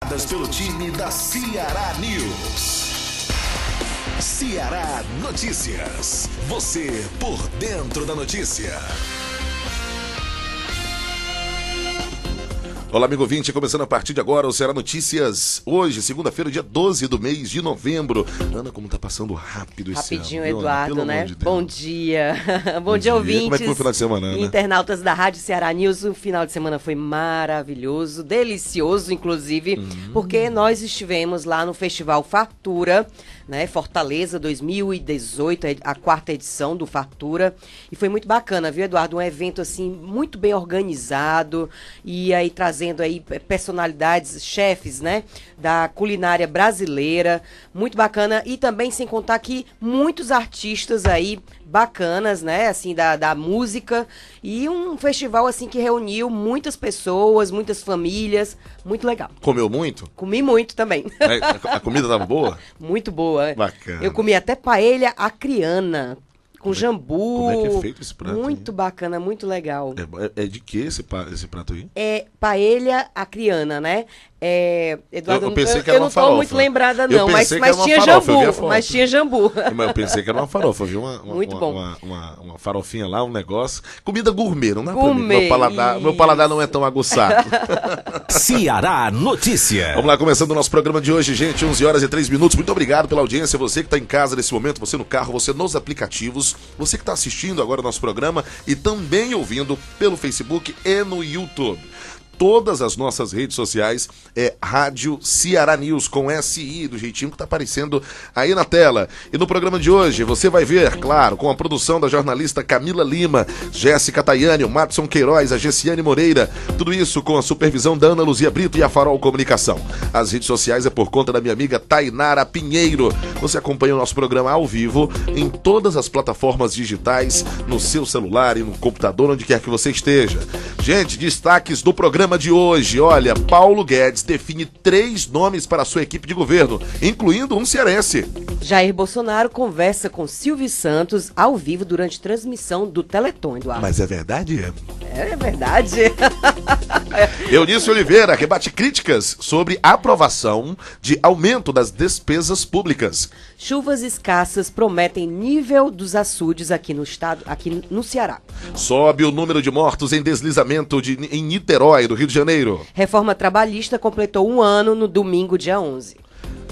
Pelo time da Ceará News. Ceará Notícias. Você por dentro da notícia. Olá, amigo ouvinte, começando a partir de agora o Ceará Notícias. Hoje, segunda-feira, dia 12 do mês de novembro. Ana, como tá passando rápido esse ano. Rapidinho, Eduardo, Ana, né? De Bom dia. Bom dia, ouvintes. Como é que foi o final de semana, Ana? Internautas da Rádio Ceará News. O final de semana foi maravilhoso, delicioso, inclusive, porque nós estivemos lá no Festival Fartura, né? Fortaleza 2018, a quarta edição do Fartura. E foi muito bacana, viu, Eduardo? Um evento, assim, muito bem organizado e aí trazendo aí personalidades, chefes, né, da culinária brasileira, muito bacana, e também sem contar que muitos artistas aí bacanas, né, assim, da música, e um festival, assim, que reuniu muitas pessoas, muitas famílias, muito legal. Comeu muito? Comi muito também. A comida tava boa? Muito boa. Bacana. Eu comi até paella acriana, com jambu. Como é que é feito esse prato? Muito bacana, muito legal. É de que esse prato aí? É paella acriana, né? Eduardo, eu pensei que era eu não uma farofa. tô muito lembrada, não, mas tinha farofa, jambu. Mas tinha jambu. Mas eu pensei que era uma farofa, viu? Muito bom. Uma farofinha lá, um negócio. Comida gourmet, não dá gourmet, pra mim. Meu paladar não é tão aguçado. Ceará Notícias. Vamos lá, começando o nosso programa de hoje, gente, 11 horas e 3 minutos. Muito obrigado pela audiência, você que está em casa nesse momento, você no carro, você nos aplicativos, você que está assistindo agora o nosso programa e também ouvindo pelo Facebook e no YouTube. Todas as nossas redes sociais é Rádio Ceará News com SI, do jeitinho que tá aparecendo aí na tela. E no programa de hoje você vai ver, claro, com a produção da jornalista Camila Lima, Jéssica Tayane, o Madson Queiroz, a Gessiane Moreira, tudo isso com a supervisão da Ana Luzia Brito e a Farol Comunicação. As redes sociais é por conta da minha amiga Tainara Pinheiro. Você acompanha o nosso programa ao vivo em todas as plataformas digitais, no seu celular e no computador, onde quer que você esteja. Gente, destaques do programa de hoje. Olha, Paulo Guedes define 3 nomes para a sua equipe de governo, incluindo um cearense. Jair Bolsonaro conversa com Silvio Santos ao vivo durante transmissão do Teleton, Eduardo. Mas é verdade? É verdade. Eunice Oliveira rebate críticas sobre a aprovação de aumento das despesas públicas. Chuvas escassas prometem nível dos açudes aqui no estado, aqui no Ceará. Sobe o número de mortos em deslizamento em Niterói, do Rio de Janeiro. Reforma trabalhista completou 1 ano no domingo, dia 11.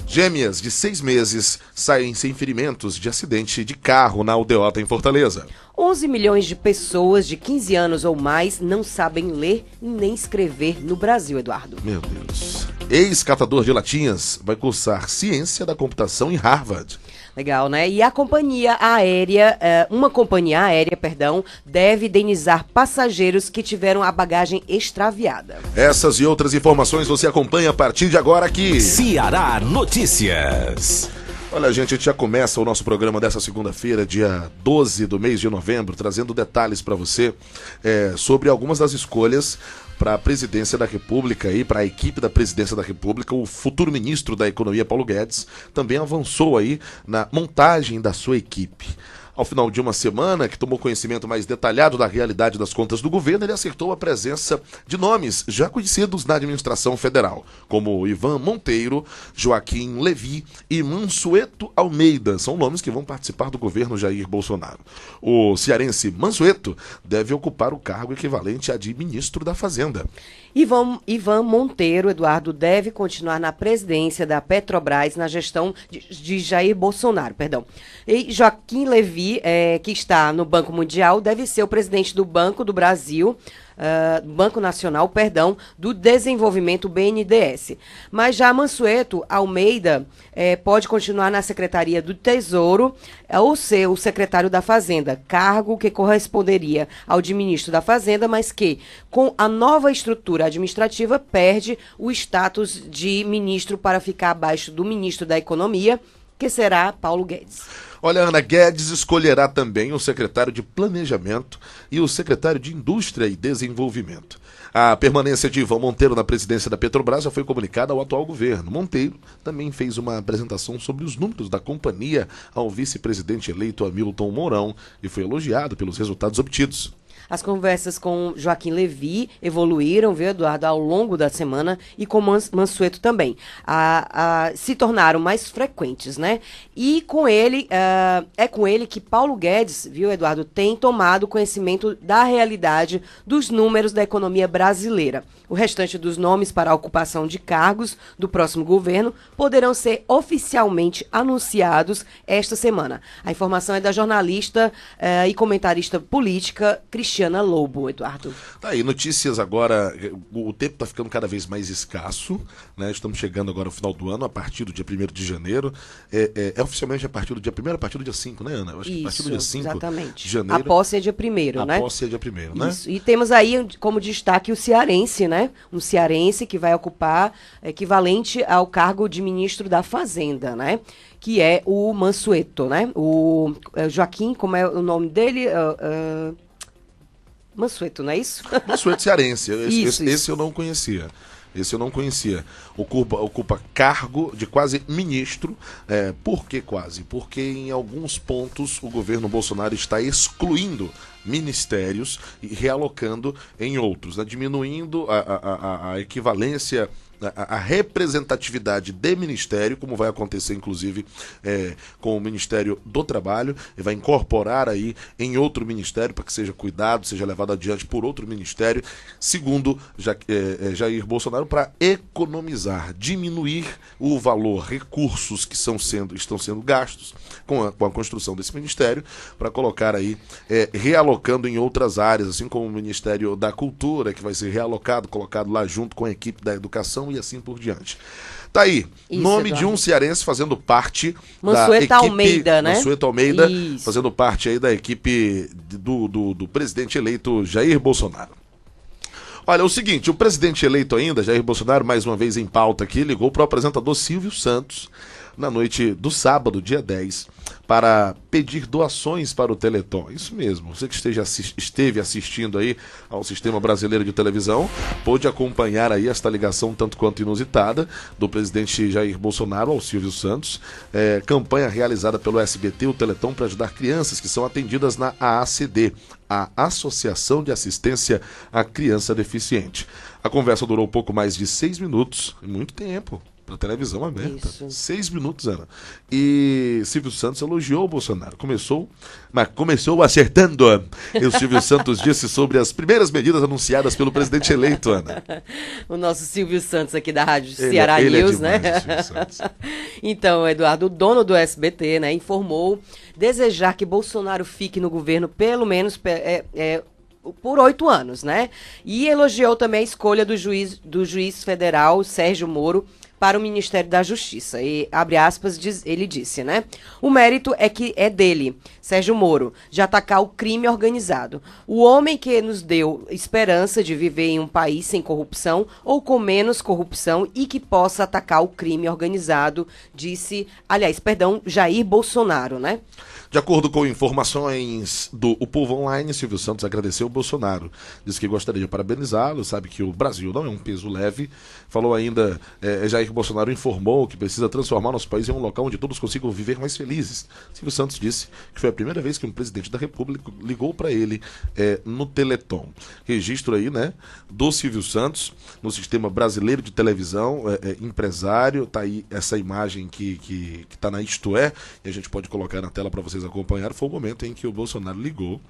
Gêmeas de 6 meses saem sem ferimentos de acidente de carro na aldeota em Fortaleza. 11 milhões de pessoas de 15 anos ou mais não sabem ler nem escrever no Brasil, Eduardo. Meu Deus. Ex-catador de latinhas vai cursar ciência da computação em Harvard. Legal, né? E a uma companhia aérea, deve indenizar passageiros que tiveram a bagagem extraviada. Essas e outras informações você acompanha a partir de agora aqui. Ceará Notícias. Olha, gente, a gente já começa o nosso programa dessa segunda-feira, dia 12 do mês de novembro, trazendo detalhes para você sobre algumas das escolhas para a presidência da República e para a equipe da presidência da República. O futuro ministro da Economia, Paulo Guedes, também avançou aí na montagem da sua equipe. Ao final de uma semana, que tomou conhecimento mais detalhado da realidade das contas do governo, ele acertou a presença de nomes já conhecidos na administração federal, como Ivan Monteiro, Joaquim Levy e Mansueto Almeida. São nomes que vão participar do governo Jair Bolsonaro. O cearense Mansueto deve ocupar o cargo equivalente a de ministro da Fazenda. Ivan Monteiro, Eduardo, deve continuar na presidência da Petrobras na gestão de Jair Bolsonaro, E Joaquim Levy, que está no Banco Mundial, deve ser o presidente do Banco do Brasil, Banco Nacional, do Desenvolvimento, BNDES. Mas já Mansueto Almeida pode continuar na Secretaria do Tesouro ou ser o secretário da Fazenda, cargo que corresponderia ao de ministro da Fazenda, mas que, com a nova estrutura administrativa, perde o status de ministro para ficar abaixo do ministro da Economia, que será Paulo Guedes. Olha, Ana, Guedes escolherá também o secretário de Planejamento e o secretário de Indústria e Desenvolvimento. A permanência de Ivan Monteiro na presidência da Petrobras já foi comunicada ao atual governo. Monteiro também fez uma apresentação sobre os números da companhia ao vice-presidente eleito Hamilton Mourão e foi elogiado pelos resultados obtidos. As conversas com Joaquim Levy evoluíram, viu, Eduardo, ao longo da semana, e com Mansueto também. Se tornaram mais frequentes, né? E com ele, é com ele que Paulo Guedes, viu, Eduardo, tem tomado conhecimento da realidade dos números da economia brasileira. O restante dos nomes para a ocupação de cargos do próximo governo poderão ser oficialmente anunciados esta semana. A informação é da jornalista e comentarista política Cristiana Lobo, Eduardo. Tá aí, notícias agora, o tempo está ficando cada vez mais escasso, né? Estamos chegando agora ao final do ano, a partir do dia 1º de janeiro. É oficialmente a partir do dia 1º, a partir do dia 5, né, Ana? Eu acho que a partir do dia 5 exatamente. De janeiro. A posse é dia 1º, né? A posse é dia 1º, né? Isso. E temos aí como destaque o cearense, né? Um cearense que vai ocupar equivalente ao cargo de ministro da Fazenda, né? Que é o Mansueto, né? O Joaquim, como é o nome dele? Mansueto, não é isso? Mansueto cearense. Isso. Esse eu não conhecia. Ocupa cargo de quase ministro. Por que quase? Porque em alguns pontos o governo Bolsonaro está excluindo ministérios e realocando em outros, né? Diminuindo a equivalência, a representatividade de ministério, como vai acontecer inclusive com o Ministério do Trabalho, e vai incorporar aí em outro ministério para que seja cuidado, seja levado adiante por outro ministério, segundo Jair Bolsonaro, para economizar, diminuir o valor, recursos que estão sendo gastos com a construção desse ministério, para colocar aí, realocando em outras áreas, assim como o Ministério da Cultura, que vai ser realocado, colocado lá junto com a equipe da educação e assim por diante. Tá aí, isso, nome Eduardo. de um cearense fazendo parte Mansueto da equipe... Almeida, né? Mansueto Almeida, isso. fazendo parte aí da equipe do presidente eleito Jair Bolsonaro. Olha, é o seguinte, o presidente eleito ainda, Jair Bolsonaro, mais uma vez em pauta aqui, ligou para o apresentador Silvio Santos na noite do sábado, dia 10, para pedir doações para o Teleton. Isso mesmo, você que esteve assistindo aí ao Sistema Brasileiro de Televisão, pôde acompanhar aí esta ligação tanto quanto inusitada do presidente Jair Bolsonaro ao Silvio Santos, campanha realizada pelo SBT, o Teleton, para ajudar crianças que são atendidas na AACD, a Associação de Assistência à Criança Deficiente. A conversa durou pouco mais de 6 minutos, muito tempo para televisão aberta. Isso. 6 minutos, Ana. E Silvio Santos elogiou o Bolsonaro. Começou acertando. E o Silvio Santos disse sobre as primeiras medidas anunciadas pelo presidente eleito, Ana. O nosso Silvio Santos aqui da Rádio Ceará News, demais, né? Silvio Santos. Então, Eduardo, o dono do SBT, né, informou desejar que Bolsonaro fique no governo pelo menos por 8 anos, né? E elogiou também a escolha do juiz federal Sérgio Moro para o Ministério da Justiça. E, abre aspas, ele disse, né? O mérito é dele, Sérgio Moro, de atacar o crime organizado. O homem que nos deu esperança de viver em um país sem corrupção ou com menos corrupção e que possa atacar o crime organizado, Jair Bolsonaro, né? De acordo com informações do O Povo Online, Silvio Santos agradeceu o Bolsonaro. Disse que gostaria de parabenizá-lo, sabe que o Brasil não é um peso leve. Falou ainda, Jair Bolsonaro informou que precisa transformar nosso país em um local onde todos consigam viver mais felizes. Silvio Santos disse que foi a primeira vez que um presidente da República ligou para ele no Teleton. Registro aí, né, do Silvio Santos no Sistema Brasileiro de Televisão, empresário. Tá aí essa imagem que tá na Isto É, e a gente pode colocar na tela para vocês acompanhar. Foi o momento em que o Bolsonaro ligou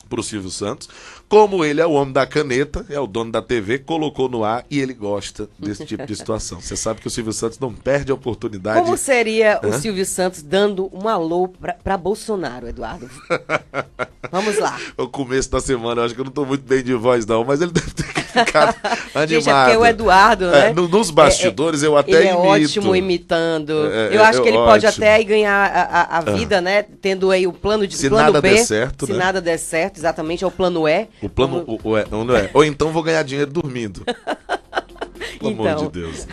pro Silvio Santos. Como ele é o homem da caneta, é o dono da TV, colocou no ar e ele gosta desse tipo de situação. Você sabe que o Silvio Santos não perde a oportunidade. Como seria o Silvio Santos dando um alô para Bolsonaro, Eduardo? Vamos lá. O começo da semana, eu acho que eu não tô muito bem de voz não, mas ele deve ter ficado animado. Gente, é porque o Eduardo, né? Nos bastidores eu até ele imito. Ele é ótimo imitando. Eu acho que ele pode até aí ganhar a vida, né? Tendo aí o plano B. Se nada der certo, se nada der certo, exatamente, é o plano E. O plano ou então vou ganhar dinheiro dormindo. Pelo amor de Deus.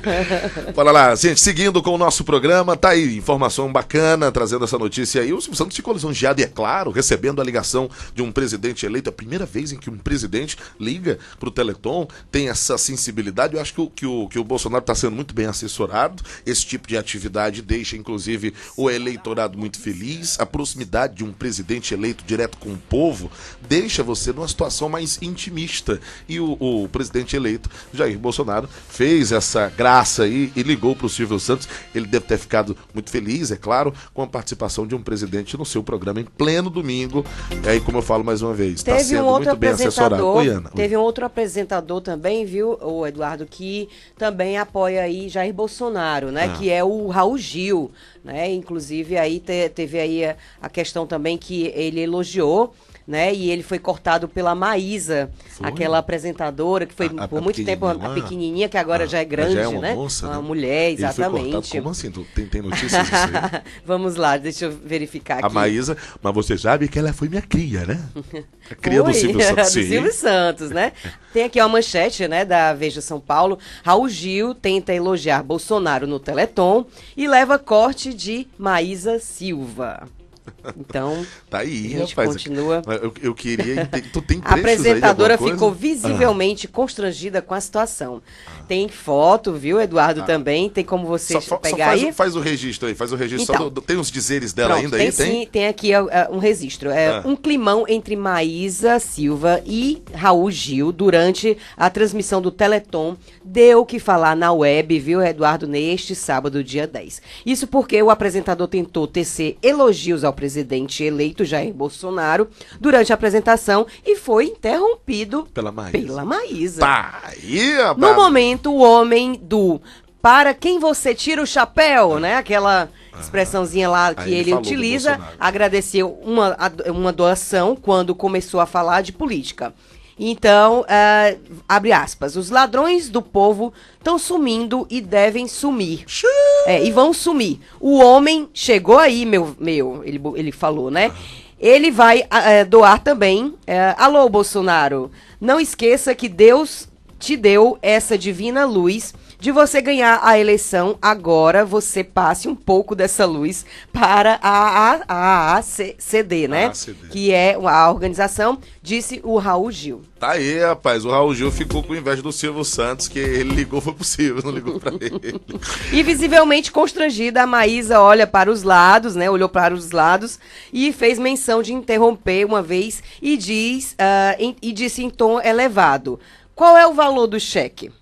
Bora lá, gente, seguindo com o nosso programa, tá aí, informação bacana, trazendo essa notícia aí. O Silvio Santos ficou lisonjeado e, é claro, recebendo a ligação de um presidente eleito. É a primeira vez em que um presidente liga pro Teleton, tem essa sensibilidade. Eu acho que o Bolsonaro está sendo muito bem assessorado. Esse tipo de atividade deixa, inclusive, o eleitorado muito feliz. A proximidade de um presidente eleito direto com o povo deixa você numa situação mais intimista. E o presidente eleito, Jair Bolsonaro, fez essa graça aí e ligou para o Silvio Santos. Ele deve ter ficado muito feliz, é claro, com a participação de um presidente no seu programa em pleno domingo. E aí, como eu falo mais uma vez, está sendo muito bem assessorado. Teve um outro apresentador também, viu, o Eduardo, que também apoia aí Jair Bolsonaro, né? Que é o Raul Gil, né? Inclusive aí teve aí a questão também que ele elogiou, né? E ele foi cortado pela Maísa, aquela apresentadora que foi por muito tempo a pequenininha, que agora já é grande, já é uma né? moça, uma né? mulher, exatamente. Ele foi cortado. Como assim? Tem notícias disso aí? Vamos lá, deixa eu verificar aqui. A Maísa, mas você sabe que ela foi minha cria, né? A cria do Silvio Santos. Do Silvio Santos, né? Tem aqui uma manchete, né, da Veja São Paulo. Raul Gil tenta elogiar Bolsonaro no Teleton e leva corte de Maísa Silva. Então, tá aí, a gente rapaz, continua. Eu queria. Tu tem a apresentadora ficou visivelmente constrangida com a situação. Tem foto, viu, Eduardo, também? Tem como você pegar aí? Faz o registro aí, faz o registro. Então, tem os dizeres dela ainda tem aí? Sim, tem aqui um registro. Um climão entre Maísa Silva e Raul Gil durante a transmissão do Teleton deu o que falar na web, viu, Eduardo, neste sábado, dia 10. Isso porque o apresentador tentou tecer elogios ao presidente eleito Jair Bolsonaro durante a apresentação e foi interrompido pela Maísa. Tá aí, rapaz. No momento, o homem do "para quem você tira o chapéu", né? Aquela expressãozinha lá que ele utiliza, agradeceu uma doação quando começou a falar de política. Então, abre aspas, "os ladrões do povo estão sumindo e devem sumir." E vão sumir. O homem chegou aí, ele falou, né? Ele vai doar também. Alô, Bolsonaro, não esqueça que Deus te deu essa divina luz de você ganhar a eleição. Agora você passe um pouco dessa luz para a AACD, né? Que é a organização, disse o Raul Gil. Tá aí, rapaz. O Raul Gil ficou com inveja do Silvio Santos, que ele ligou, foi possível, não ligou pra ele. E visivelmente constrangida, a Maísa olha para os lados, né? Olhou para os lados e fez menção de interromper uma vez e disse em tom elevado: "Qual é o valor do cheque?"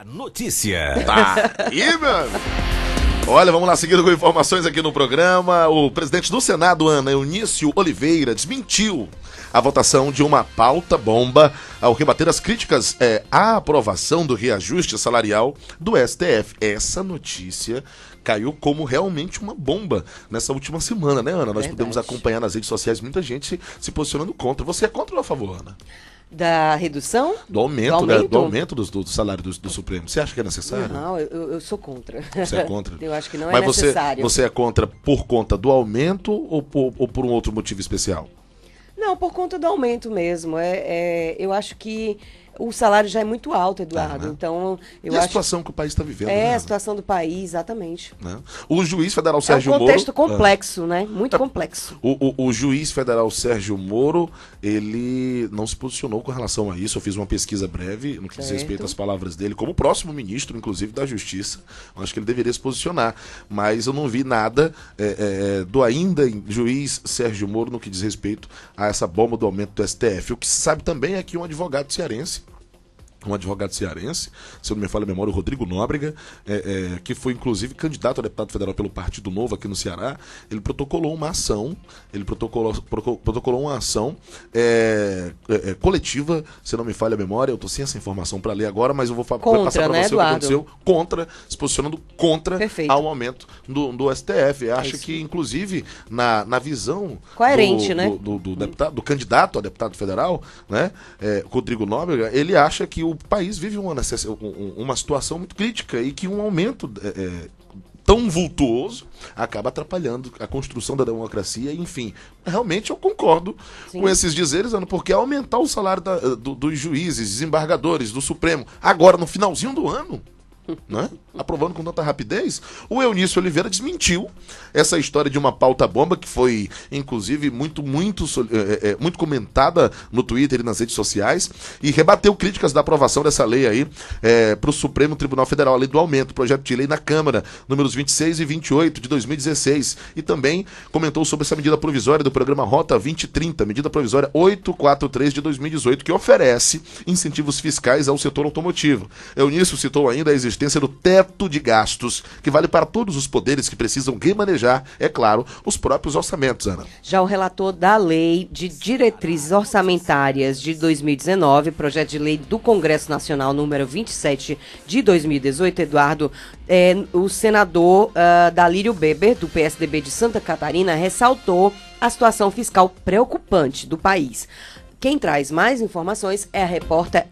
Notícia. Tá aí, meu amigo. Olha, vamos lá, seguindo com informações aqui no programa. O presidente do Senado, Ana Eunício Oliveira, desmentiu a votação de uma pauta bomba ao rebater as críticas à aprovação do reajuste salarial do STF. Essa notícia caiu como realmente uma bomba nessa última semana, né, Ana? Nós podemos acompanhar nas redes sociais muita gente se posicionando contra. Você é contra ou a favor, Ana? Da redução? Do aumento do salário do Supremo. Você acha que é necessário? Não, eu sou contra. Você é contra? Eu acho que não é necessário. Mas você é contra por conta do aumento ou por um outro motivo especial? Não, por conta do aumento mesmo. Eu acho que o salário já é muito alto, Eduardo. Então, eu acho... a situação que o país está vivendo. A situação do país, exatamente. Né? O juiz federal Sérgio Moro... É um contexto complexo, né? Muito complexo. O juiz federal Sérgio Moro, ele não se posicionou com relação a isso. Eu fiz uma pesquisa breve no que diz respeito às palavras dele, como próximo ministro, inclusive, da Justiça. Eu acho que ele deveria se posicionar. Mas eu não vi nada do ainda juiz Sérgio Moro no que diz respeito a essa bomba do aumento do STF. O que se sabe também é que um advogado cearense, se eu não me falha a memória, o Rodrigo Nóbrega, que foi inclusive candidato a deputado federal pelo Partido Novo aqui no Ceará, ele protocolou uma ação, coletiva, se não me falha a memória, eu estou sem essa informação para ler agora, mas eu vou passar para você, né, o que aconteceu, se posicionando contra ao aumento do STF. Acho que, inclusive, na visão coerente, do candidato a deputado federal, né, Rodrigo Nóbrega, ele acha que o país vive uma situação muito crítica e que um aumento tão vultuoso acaba atrapalhando a construção da democracia, enfim. Realmente eu concordo com esses dizeres, Ana, porque aumentar o salário dos juízes, desembargadores, do Supremo, agora no finalzinho do ano, né? Aprovando com tanta rapidez, o Eunício Oliveira desmentiu essa história de uma pauta bomba que foi, inclusive, muito comentada no Twitter e nas redes sociais, e rebateu críticas da aprovação dessa lei aí para o Supremo Tribunal Federal, a lei do aumento, projeto de lei na Câmara, números 26 e 28 de 2016, e também comentou sobre essa medida provisória do programa Rota 2030, medida provisória 843 de 2018, que oferece incentivos fiscais ao setor automotivo. Eunício citou ainda a existência do teto de gastos, que vale para todos os poderes que precisam remanejar, é claro, os próprios orçamentos, Ana. Já o relator da Lei de Diretrizes Orçamentárias de 2019, projeto de lei do Congresso Nacional número 27 de 2018, Eduardo, o senador Dalírio Beber, do PSDB de Santa Catarina, ressaltou a situação fiscal preocupante do país. Quem traz mais informações é a repórter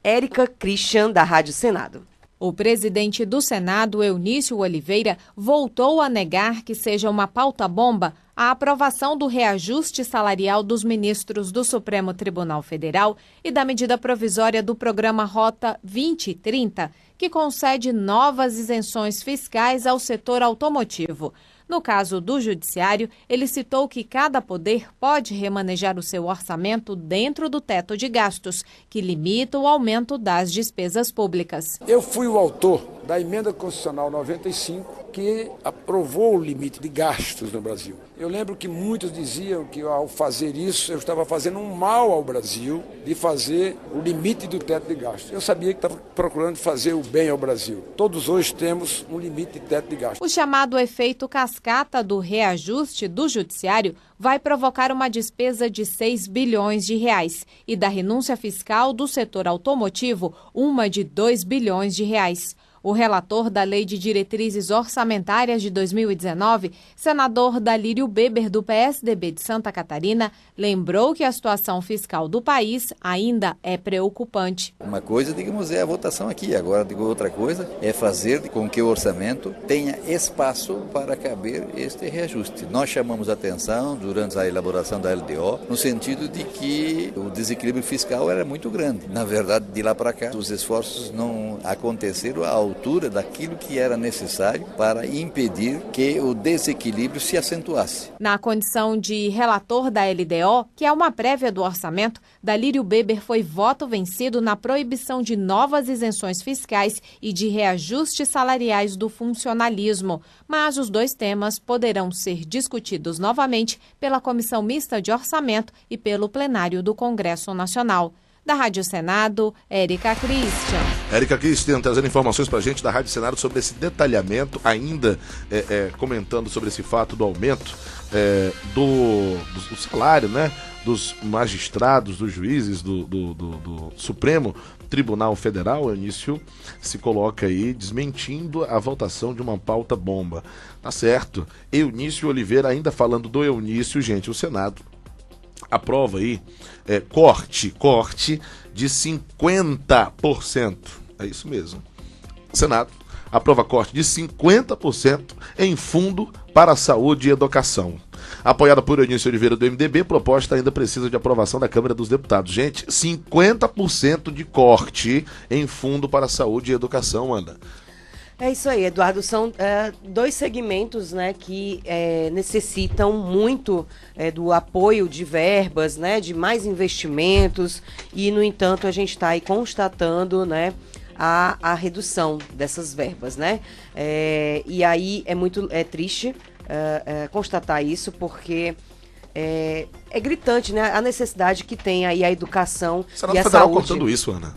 Érica Christian, da Rádio Senado. O presidente do Senado, Eunício Oliveira, voltou a negar que seja uma pauta-bomba a aprovação do reajuste salarial dos ministros do Supremo Tribunal Federal e da medida provisória do programa Rota 2030, que concede novas isenções fiscais ao setor automotivo. No caso do Judiciário, ele citou que cada poder pode remanejar o seu orçamento dentro do teto de gastos, que limita o aumento das despesas públicas. Eu fui o autor da Emenda Constitucional 95, que aprovou o limite de gastos no Brasil. Eu lembro que muitos diziam que ao fazer isso eu estava fazendo um mal ao Brasil de fazer o limite do teto de gastos. Eu sabia que estava procurando fazer o bem ao Brasil. Todos hoje temos um limite de teto de gastos. O chamado efeito cascata do reajuste do Judiciário vai provocar uma despesa de 6 bilhões de reais e da renúncia fiscal do setor automotivo, uma de 2 bilhões de reais. O relator da Lei de Diretrizes Orçamentárias de 2019, senador Dalírio Beber, do PSDB de Santa Catarina, lembrou que a situação fiscal do país ainda é preocupante. Uma coisa, digamos, é a votação aqui. Agora, outra coisa é fazer com que o orçamento tenha espaço para caber este reajuste. Nós chamamos a atenção durante a elaboração da LDO no sentido de que o desequilíbrio fiscal era muito grande. Na verdade, de lá para cá, os esforços não aconteceram à altura daquilo que era necessário para impedir que o desequilíbrio se acentuasse. Na condição de relator da LDO, que é uma prévia do orçamento, Dalírio Beber foi voto vencido na proibição de novas isenções fiscais e de reajustes salariais do funcionalismo. Mas os dois temas poderão ser discutidos novamente pela Comissão Mista de Orçamento e pelo plenário do Congresso Nacional. Da Rádio Senado, Érica Christian. Érica Christian trazendo informações pra gente da Rádio Senado sobre esse detalhamento, ainda comentando sobre esse fato do aumento do salário, né, dos magistrados, dos juízes do Supremo Tribunal Federal. O Eunício se coloca aí desmentindo a votação de uma pauta bomba. Tá certo. Eunício Oliveira, ainda falando do Eunício, gente, o Senado aprova aí corte de 50%. É isso mesmo. O Senado aprova corte de 50% em fundo para a saúde e educação. Apoiada por Eunício Oliveira do MDB, proposta ainda precisa de aprovação da Câmara dos Deputados. Gente, 50% de corte em fundo para a saúde e educação, Ana. É isso aí, Eduardo. São dois segmentos, né, que necessitam muito do apoio de verbas, né, de mais investimentos, e, no entanto, a gente está aí constatando, né, a redução dessas verbas, né? E aí é muito triste constatar isso, porque é gritante, né? A necessidade que tem aí a educação e a saúde. O Senado Federal cortando isso, Ana.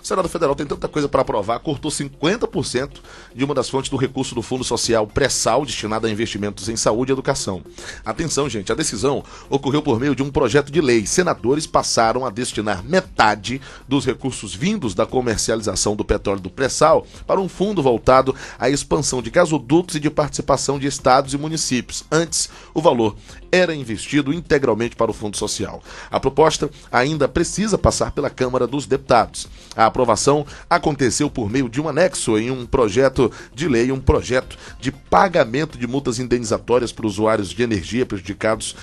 O Senado Federal tem tanta coisa para aprovar, cortou 50% de uma das fontes do recurso do Fundo Social Pré-Sal, destinado a investimentos em saúde e educação. Atenção, gente, a decisão ocorreu por meio de um projeto de lei. Senadores passaram a destinar metade dos recursos vindos da comercialização do petróleo do Pré-Sal para um fundo voltado à expansão de gasodutos e de participação de estados e municípios. Antes, o valor era investido integralmente diretamente para o Fundo Social. A proposta ainda precisa passar pela Câmara dos Deputados. A aprovação aconteceu por meio de um anexo em um projeto de lei, um projeto de pagamento de multas indenizatórias para usuários de energia prejudicados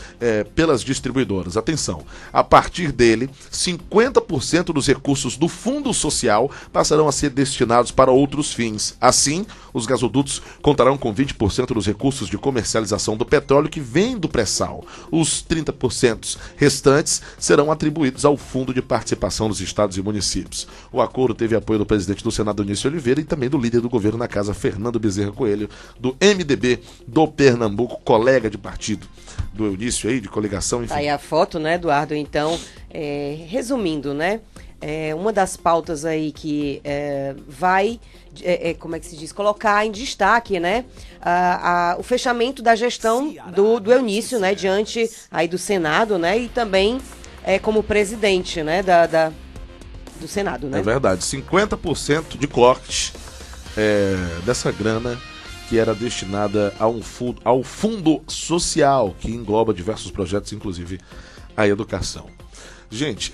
pelas distribuidoras. Atenção, a partir dele, 50% dos recursos do Fundo Social passarão a ser destinados para outros fins. Assim, os gasodutos contarão com 20% dos recursos de comercialização do petróleo que vem do pré-sal. Os 30% restantes serão atribuídos ao Fundo de Participação dos Estados e Municípios. O acordo teve apoio do presidente do Senado, Eunício Oliveira, e também do líder do governo na casa, Fernando Bezerra Coelho, do MDB do Pernambuco, colega de partido do Eunício aí, de coligação, enfim. Tá aí a foto, né, Eduardo? Então, resumindo, né, uma das pautas aí que vai, como é que se diz, colocar em destaque, né, o fechamento da gestão do Eunício, né, diante aí do Senado, né, e também como presidente, né, do Senado, né? É verdade, 50% de corte dessa grana que era destinada ao fundo social, que engloba diversos projetos, inclusive a educação. Gente,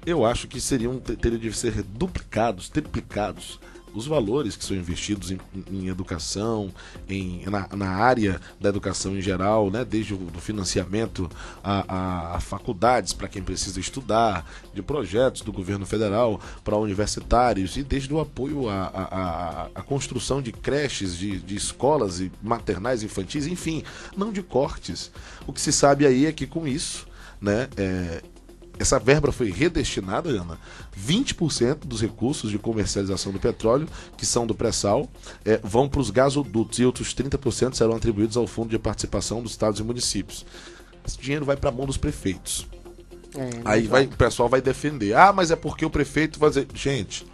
eu acho que teriam de ser triplicados os valores que são investidos em educação, na área da educação em geral, né? Desde o financiamento a faculdades para quem precisa estudar, de projetos do governo federal para universitários, e desde o apoio à construção de creches, de escolas e maternais infantis, enfim, não de cortes. O que se sabe aí é que com isso, né, essa verba foi redestinada, Ana. 20% dos recursos de comercialização do petróleo, que são do pré-sal, vão para os gasodutos, e outros 30% serão atribuídos ao Fundo de Participação dos Estados e Municípios. Esse dinheiro vai para a mão dos prefeitos. Aí o pessoal vai defender. Mas é porque o prefeito vai dizer... Gente,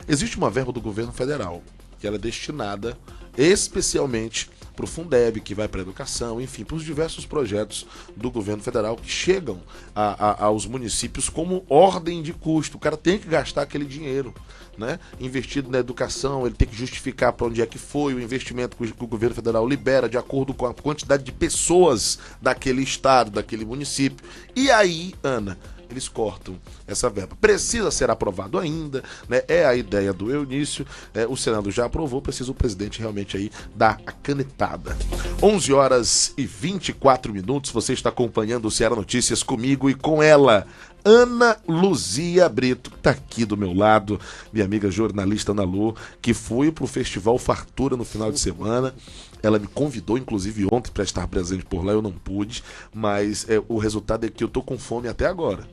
existe uma verba do governo federal que ela é destinada especialmente para o Fundeb, que vai para a educação, enfim, para os diversos projetos do governo federal que chegam aos municípios como ordem de custo. O cara tem que gastar aquele dinheiro, né, investido na educação, ele tem que justificar para onde é que foi o investimento que o governo federal libera de acordo com a quantidade de pessoas daquele estado, daquele município. E aí, Ana, eles cortam essa verba. Precisa ser aprovado ainda, né? É a ideia do Eunício, o Senado já aprovou, precisa o presidente realmente aí dar a canetada. 11h24, você está acompanhando o Ceará Notícias comigo e com ela, Ana Luzia Brito, que está aqui do meu lado, minha amiga jornalista Ana Lu, que foi pro Festival Fartura no final de semana. Ela me convidou, inclusive, ontem para estar presente por lá, eu não pude, mas o resultado é que eu tô com fome até agora.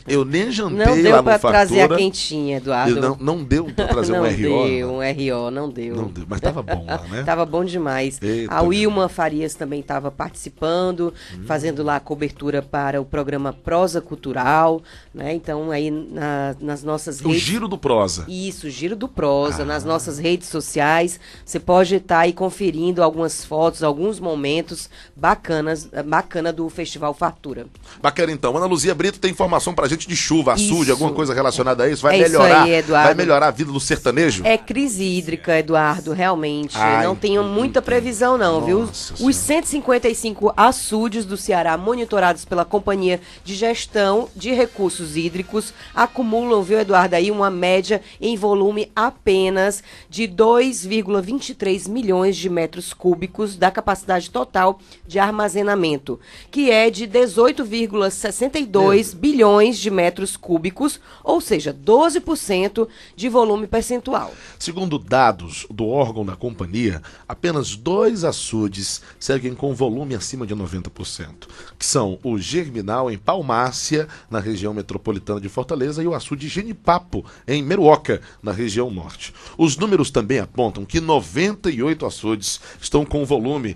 Eu nem jantei lá no Fartura. Não deu pra trazer a quentinha, Eduardo. Não deu pra trazer um RO. Um RO, não deu. Mas tava bom lá, né? Tava bom demais. Eita, a Wilma Farias também estava participando, fazendo lá a cobertura para o programa Prosa Cultural, né? Então aí nas nossas redes... O Giro do Prosa. Isso, o Giro do Prosa. Nas nossas redes sociais, você pode estar aí conferindo algumas fotos, alguns momentos bacana do Festival Fartura. Bacana então. Ana Luzia Brito tem informação pra gente de chuva, açude, alguma coisa relacionada a isso? Vai melhorar, isso aí, Eduardo. Vai melhorar a vida do sertanejo? É crise hídrica, Eduardo, realmente. Não tenho muita previsão não, viu? Os 155 açudes do Ceará monitorados pela Companhia de Gestão de Recursos Hídricos acumulam, viu, Eduardo, aí uma média em volume apenas de 2,23 milhões de metros cúbicos da capacidade total de armazenamento, que é de 18,62 bilhões de metros cúbicos, ou seja, 12% de volume percentual. Segundo dados do órgão da companhia, apenas 2 açudes seguem com volume acima de 90%, que são o Germinal em Palmácia, na região metropolitana de Fortaleza, e o açude Genipapo, em Meruoca, na região norte. Os números também apontam que 98 açudes estão com volume...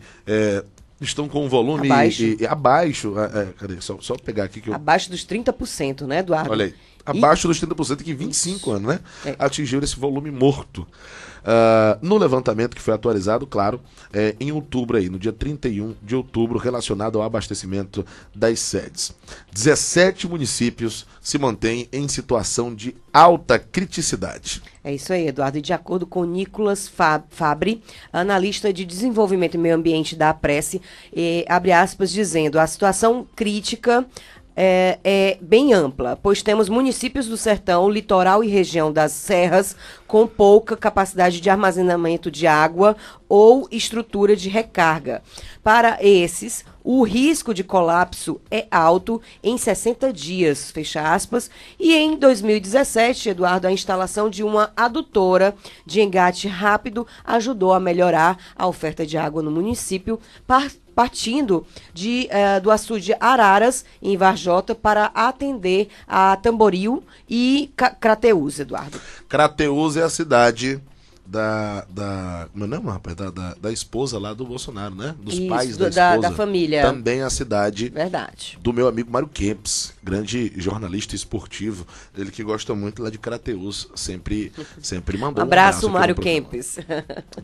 abaixo. Cadê? Só pegar aqui que eu... Abaixo dos 30%, né, Eduardo? Olha aí. Abaixo dos 30%, que 25 anos, né? Atingiu esse volume morto. No levantamento que foi atualizado, claro, em outubro, aí, no dia 31 de outubro, relacionado ao abastecimento das sedes. 17 municípios se mantêm em situação de alta criticidade. É isso aí, Eduardo. E de acordo com Nicolas Fabri, analista de desenvolvimento e meio ambiente da APRESE, abre aspas, dizendo: a situação crítica é bem ampla, pois temos municípios do sertão, litoral e região das serras com pouca capacidade de armazenamento de água ou estrutura de recarga. Para esses, o risco de colapso é alto em 60 dias, fecha aspas, e em 2017, Eduardo, a instalação de uma adutora de engate rápido ajudou a melhorar a oferta de água no município, partindo do açude Araras, em Varjota, para atender a Tamboril e Crateús, Eduardo. Crateús é a cidade da esposa lá do Bolsonaro, né? Dos Isso, pais da esposa. Da família. Também a cidade Verdade. do meu amigo Mário Kempis, grande jornalista esportivo, ele que gosta muito lá de Crateús, sempre mandou um abraço, Mário Kempis.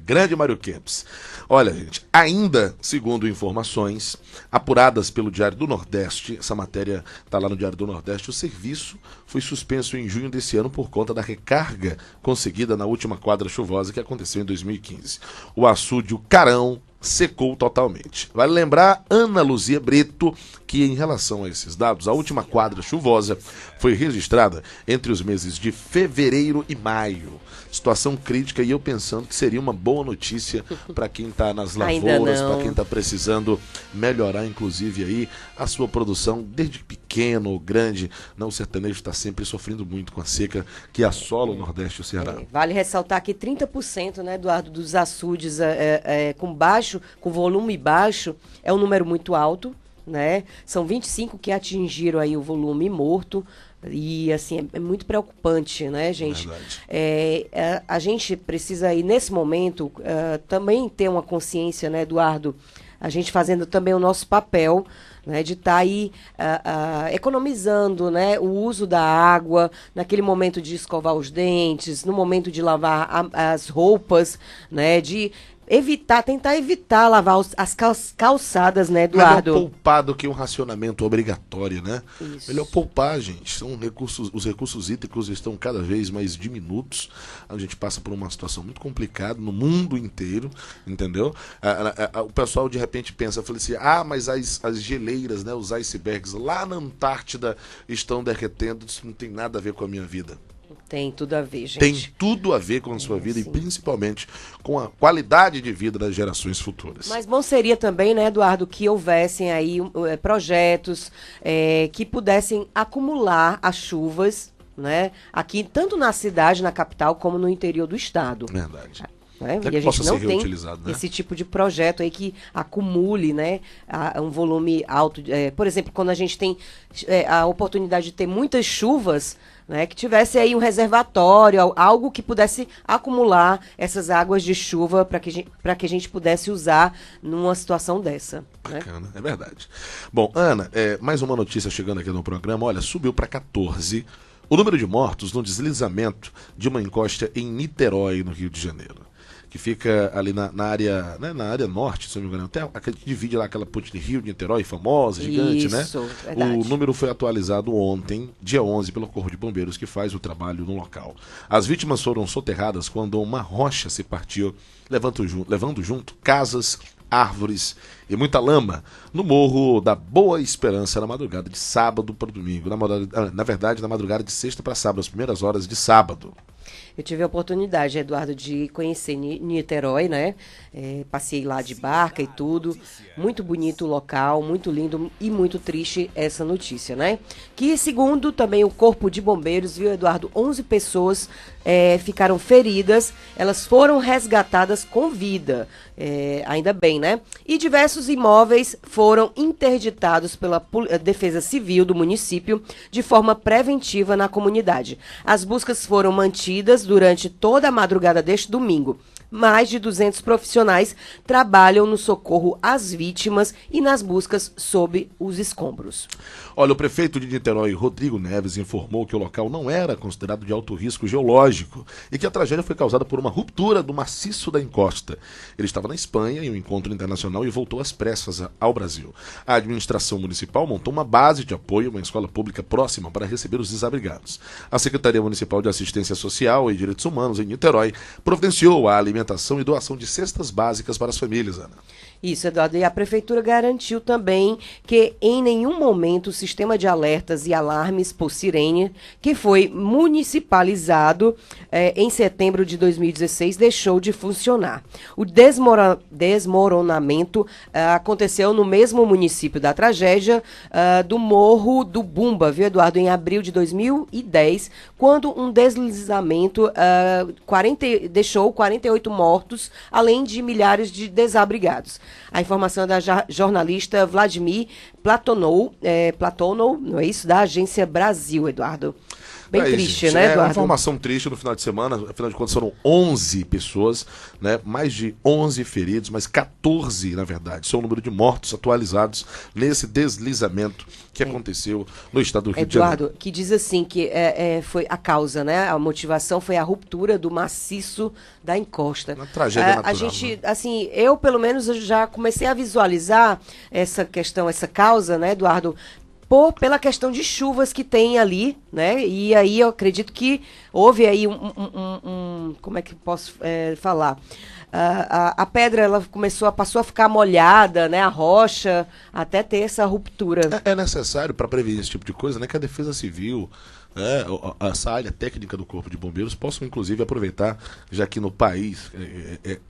Grande Mário Kempis. Olha, gente, ainda segundo informações apuradas pelo Diário do Nordeste, essa matéria está lá no Diário do Nordeste, o serviço foi suspenso em junho desse ano por conta da recarga conseguida na última quadra chuvosa que aconteceu em 2015. O açude Carão secou totalmente. Vale lembrar, Ana Luzia Brito, que em relação a esses dados, a última quadra chuvosa foi registrada entre os meses de fevereiro e maio. Situação crítica, e eu pensando que seria uma boa notícia para quem está nas lavouras, para quem está precisando melhorar, inclusive, aí a sua produção, desde pequeno ou grande. Não, o sertanejo está sempre sofrendo muito com a seca que assola o Nordeste e o Ceará. Vale ressaltar que 30%, né, Eduardo, dos açudes com volume baixo, é um número muito alto, né? São 25 que atingiram aí o volume morto. E, assim, é muito preocupante, né, gente? A gente precisa aí, nesse momento, também ter uma consciência, né, Eduardo? A gente fazendo também o nosso papel, né, de estar aí economizando, né, o uso da água, naquele momento de escovar os dentes, no momento de lavar as roupas, né, de tentar evitar lavar as calçadas, né, Eduardo? Melhor poupar do que um racionamento obrigatório, né? Isso. Melhor poupar, gente. Os recursos hídricos estão cada vez mais diminutos. A gente passa por uma situação muito complicada no mundo inteiro, entendeu? O pessoal de repente pensa, fala assim, mas as geleiras, né, os icebergs lá na Antártida estão derretendo, isso não tem nada a ver com a minha vida. Tem tudo a ver, gente. Tem tudo a ver com a sua vida, sim. E principalmente com a qualidade de vida das gerações futuras. Mas bom seria também, né, Eduardo, que houvessem aí projetos que pudessem acumular as chuvas, né, aqui tanto na cidade, na capital, como no interior do estado. Verdade. E a gente não tem esse tipo de projeto aí que acumule, né, um volume alto. Por exemplo, quando a gente tem a oportunidade de ter muitas chuvas, né, que tivesse aí um reservatório, algo que pudesse acumular essas águas de chuva para que a gente pudesse usar numa situação dessa. Bacana, né? É verdade. Bom, Ana, mais uma notícia chegando aqui no programa. Olha, subiu para 14 o número de mortos no deslizamento de uma encosta em Niterói, no Rio de Janeiro, que fica ali na área, né, na área norte, se não me engano, até que divide lá aquela ponte de Rio de Niterói, famosa, gigante, isso, né? Verdade. O número foi atualizado ontem, dia 11, pelo Corpo de Bombeiros, que faz o trabalho no local. As vítimas foram soterradas quando uma rocha se partiu, levando junto casas, árvores e muita lama no Morro da Boa Esperança na madrugada de sábado para domingo. Na verdade, na madrugada de sexta para sábado, as primeiras horas de sábado. Eu tive a oportunidade, Eduardo, de conhecer Niterói, né? Passei lá de barca e tudo. Muito bonito o local, muito lindo e muito triste essa notícia, né? Que, segundo também o Corpo de Bombeiros, viu, Eduardo, 11 pessoas ficaram feridas. Elas foram resgatadas com vida, ainda bem, né? E diversos imóveis foram interditados pela Defesa Civil do município de forma preventiva na comunidade. As buscas foram mantidas atendidas durante toda a madrugada deste domingo. Mais de 200 profissionais trabalham no socorro às vítimas e nas buscas sob os escombros. Olha, o prefeito de Niterói, Rodrigo Neves, informou que o local não era considerado de alto risco geológico e que a tragédia foi causada por uma ruptura do maciço da encosta. Ele estava na Espanha em um encontro internacional e voltou às pressas ao Brasil. A administração municipal montou uma base de apoio, uma escola pública próxima para receber os desabrigados. A Secretaria Municipal de Assistência Social e Direitos Humanos em Niterói providenciou a alimentação e doação de cestas básicas para as famílias, Ana. Isso, Eduardo. E a Prefeitura garantiu também que em nenhum momento o sistema de alertas e alarmes por sirene, que foi municipalizado em setembro de 2016, deixou de funcionar. O desmoronamento aconteceu no mesmo município da tragédia do Morro do Bumba, viu, Eduardo? Em abril de 2010, quando um deslizamento deixou 48 mortos, além de milhares de desabrigados. A informação é da jornalista Vladimir Platonou, não é isso? Da Agência Brasil, Eduardo. Bem triste, né, Eduardo? É uma informação triste no final de semana, afinal de contas foram 11 pessoas, né? Mais de 11 feridos, mas 14, na verdade, são o número de mortos atualizados nesse deslizamento que aconteceu no estado do Rio de Janeiro. Eduardo, que diz assim que foi a causa, né? A motivação foi a ruptura do maciço da encosta. Uma tragédia natural. A gente, assim, eu pelo menos já comecei a visualizar essa questão, essa causa, né, Eduardo? Pela questão de chuvas que tem ali, né? E aí eu acredito que houve aí como é que posso falar? A pedra ela passou a ficar molhada, né? A rocha, até ter essa ruptura. É necessário para prevenir esse tipo de coisa, né? Que a Defesa Civil, essa área técnica do Corpo de Bombeiros possam inclusive aproveitar, já que no país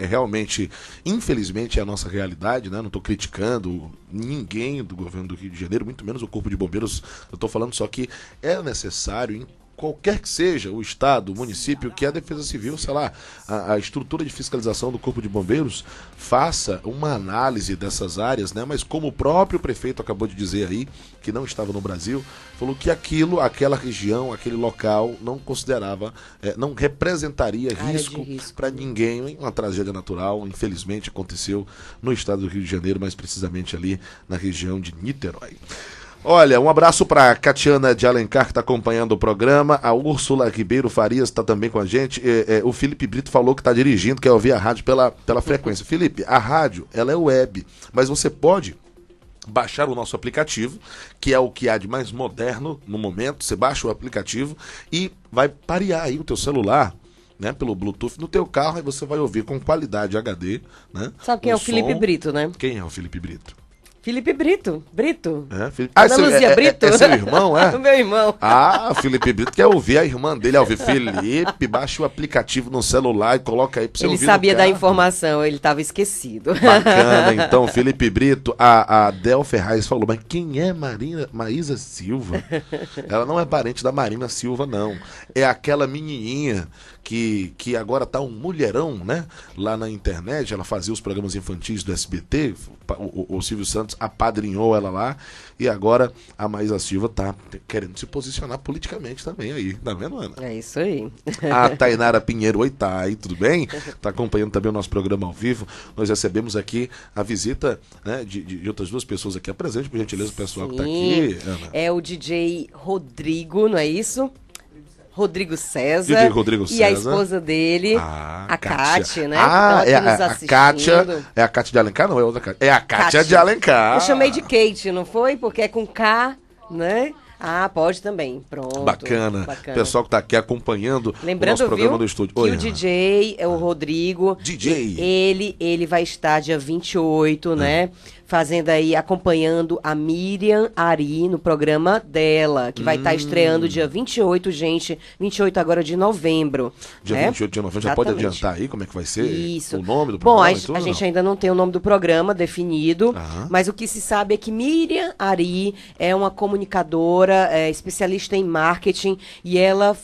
realmente, infelizmente, é a nossa realidade, né? Não estou criticando ninguém do governo do Rio de Janeiro, muito menos o Corpo de Bombeiros. Eu estou falando só que é necessário, qualquer que seja o estado, o município, que a Defesa Civil, sei lá, a estrutura de fiscalização do Corpo de Bombeiros faça uma análise dessas áreas, né? Mas como o próprio prefeito acabou de dizer aí, que não estava no Brasil, falou que aquela região, aquele local não considerava, não representaria risco para ninguém. Uma tragédia natural, infelizmente, aconteceu no estado do Rio de Janeiro, mais precisamente ali na região de Niterói. Olha, um abraço para a Catiana de Alencar, que está acompanhando o programa. A Úrsula Ribeiro Farias está também com a gente. O Felipe Brito falou que está dirigindo, quer ouvir a rádio pela frequência. Felipe, a rádio, ela é web, mas você pode baixar o nosso aplicativo, que é o que há de mais moderno no momento. Você baixa o aplicativo e vai parear aí o teu celular, né, pelo Bluetooth no teu carro, e você vai ouvir com qualidade HD, né? Sabe quem é o Felipe Brito, né? Quem é o Felipe Brito? Felipe Brito. Ana Luzia Brito? É seu irmão, é? O meu irmão. Felipe Brito quer ouvir a irmã dele. Felipe, baixa o aplicativo no celular e coloca aí pra você ouvir. Ele sabia da informação, ele estava esquecido. Bacana, então, Felipe Brito. A Del Ferraz falou, mas quem é Maísa Silva? Ela não é parente da Marina Silva, não. É aquela menininha que agora tá um mulherão, né? Lá na internet, ela fazia os programas infantis do SBT, o Silvio Santos apadrinhou ela lá, e agora a Maísa Silva tá querendo se posicionar politicamente também aí, tá vendo, Ana? É isso aí. A Tainara Pinheiro, oi, tá aí, tudo bem? Tá acompanhando também o nosso programa ao vivo. Nós recebemos aqui a visita, né, de outras duas pessoas aqui. Apresente, por gentileza, o pessoal que tá aqui, Ana. É o DJ Rodrigo, não é isso? Rodrigo César. DJ Rodrigo César. E a esposa dele, a Kátia, né? A Kátia. É a Kátia de Alencar? Não, é outra Kátia. É a Kátia de Alencar. Eu chamei de Kate, não foi? Porque é com K, né? Pode também. Pronto. Bacana. Pessoal que tá aqui acompanhando o nosso programa do estúdio. Oi, o DJ é o Rodrigo. DJ. Ele vai estar dia 28, né? Fazendo aí, acompanhando a Miriam Ari no programa dela, que vai estar estreando dia 28, gente. 28 agora de novembro. Dia 28 de novembro. Já pode adiantar aí como é que vai ser? Isso. O nome do programa? Bom, a gente ainda não tem o nome do programa definido, mas o que se sabe é que Miriam Ari é uma comunicadora, especialista em marketing, e ela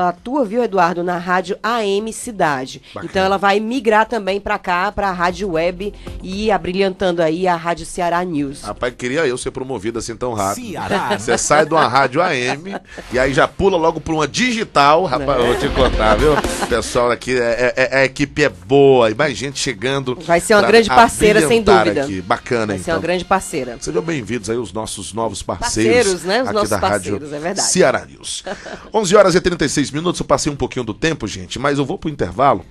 atua, viu, Eduardo, na rádio AM Cidade. Bacana. Então ela vai migrar também para cá, para a rádio web, e abrilhantando aí a rádio Rádio Ceará News. Rapaz, queria eu ser promovido assim tão rápido. Ceará. Você sai de uma rádio AM e aí já pula logo para uma digital. Rapaz, eu vou te contar, viu? O pessoal aqui, a equipe é boa e mais gente chegando. Vai ser uma grande parceira, sem dúvida. Aqui. Bacana, Vai ser uma grande parceira. Sejam bem-vindos aí os nossos novos parceiros, né? Os aqui nossos da parceiros, Rádio é verdade. Ceará News. 11 horas e 36 minutos, eu passei um pouquinho do tempo, gente, mas eu vou pro intervalo.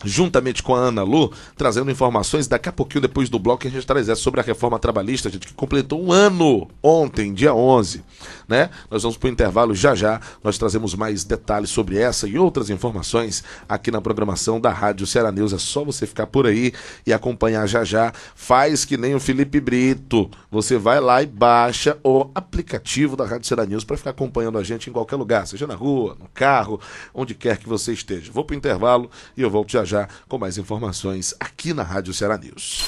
Juntamente com a Ana Lu, trazendo informações daqui a pouquinho, depois do bloco, que a gente traz essa sobre a reforma trabalhista, gente, que completou um ano ontem, dia 11, né? Nós vamos para o intervalo já, nós trazemos mais detalhes sobre essa e outras informações aqui na programação da Rádio Ceará News. É só você ficar por aí e acompanhar já. Faz que nem o Felipe Brito, você vai lá e baixa o aplicativo da Rádio Ceará News para ficar acompanhando a gente em qualquer lugar, seja na rua, no carro, onde quer que você esteja. Vou para o intervalo e eu volto já com mais informações aqui na Rádio Ceará News.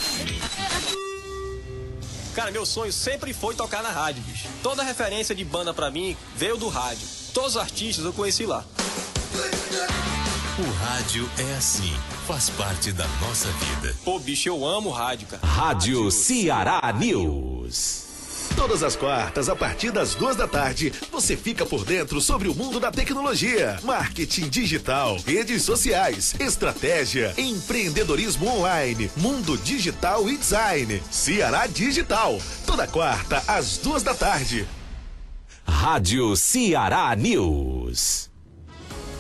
Cara, meu sonho sempre foi tocar na rádio, bicho. Toda referência de banda pra mim veio do rádio. Todos os artistas eu conheci lá. O rádio é assim, faz parte da nossa vida. Pô, bicho, eu amo rádio, cara. Rádio Ceará News. Todas as quartas, a partir das 14h, você fica por dentro sobre o mundo da tecnologia, marketing digital, redes sociais, estratégia, empreendedorismo online, mundo digital e design. Ceará Digital, toda quarta às 14h. Rádio Ceará News.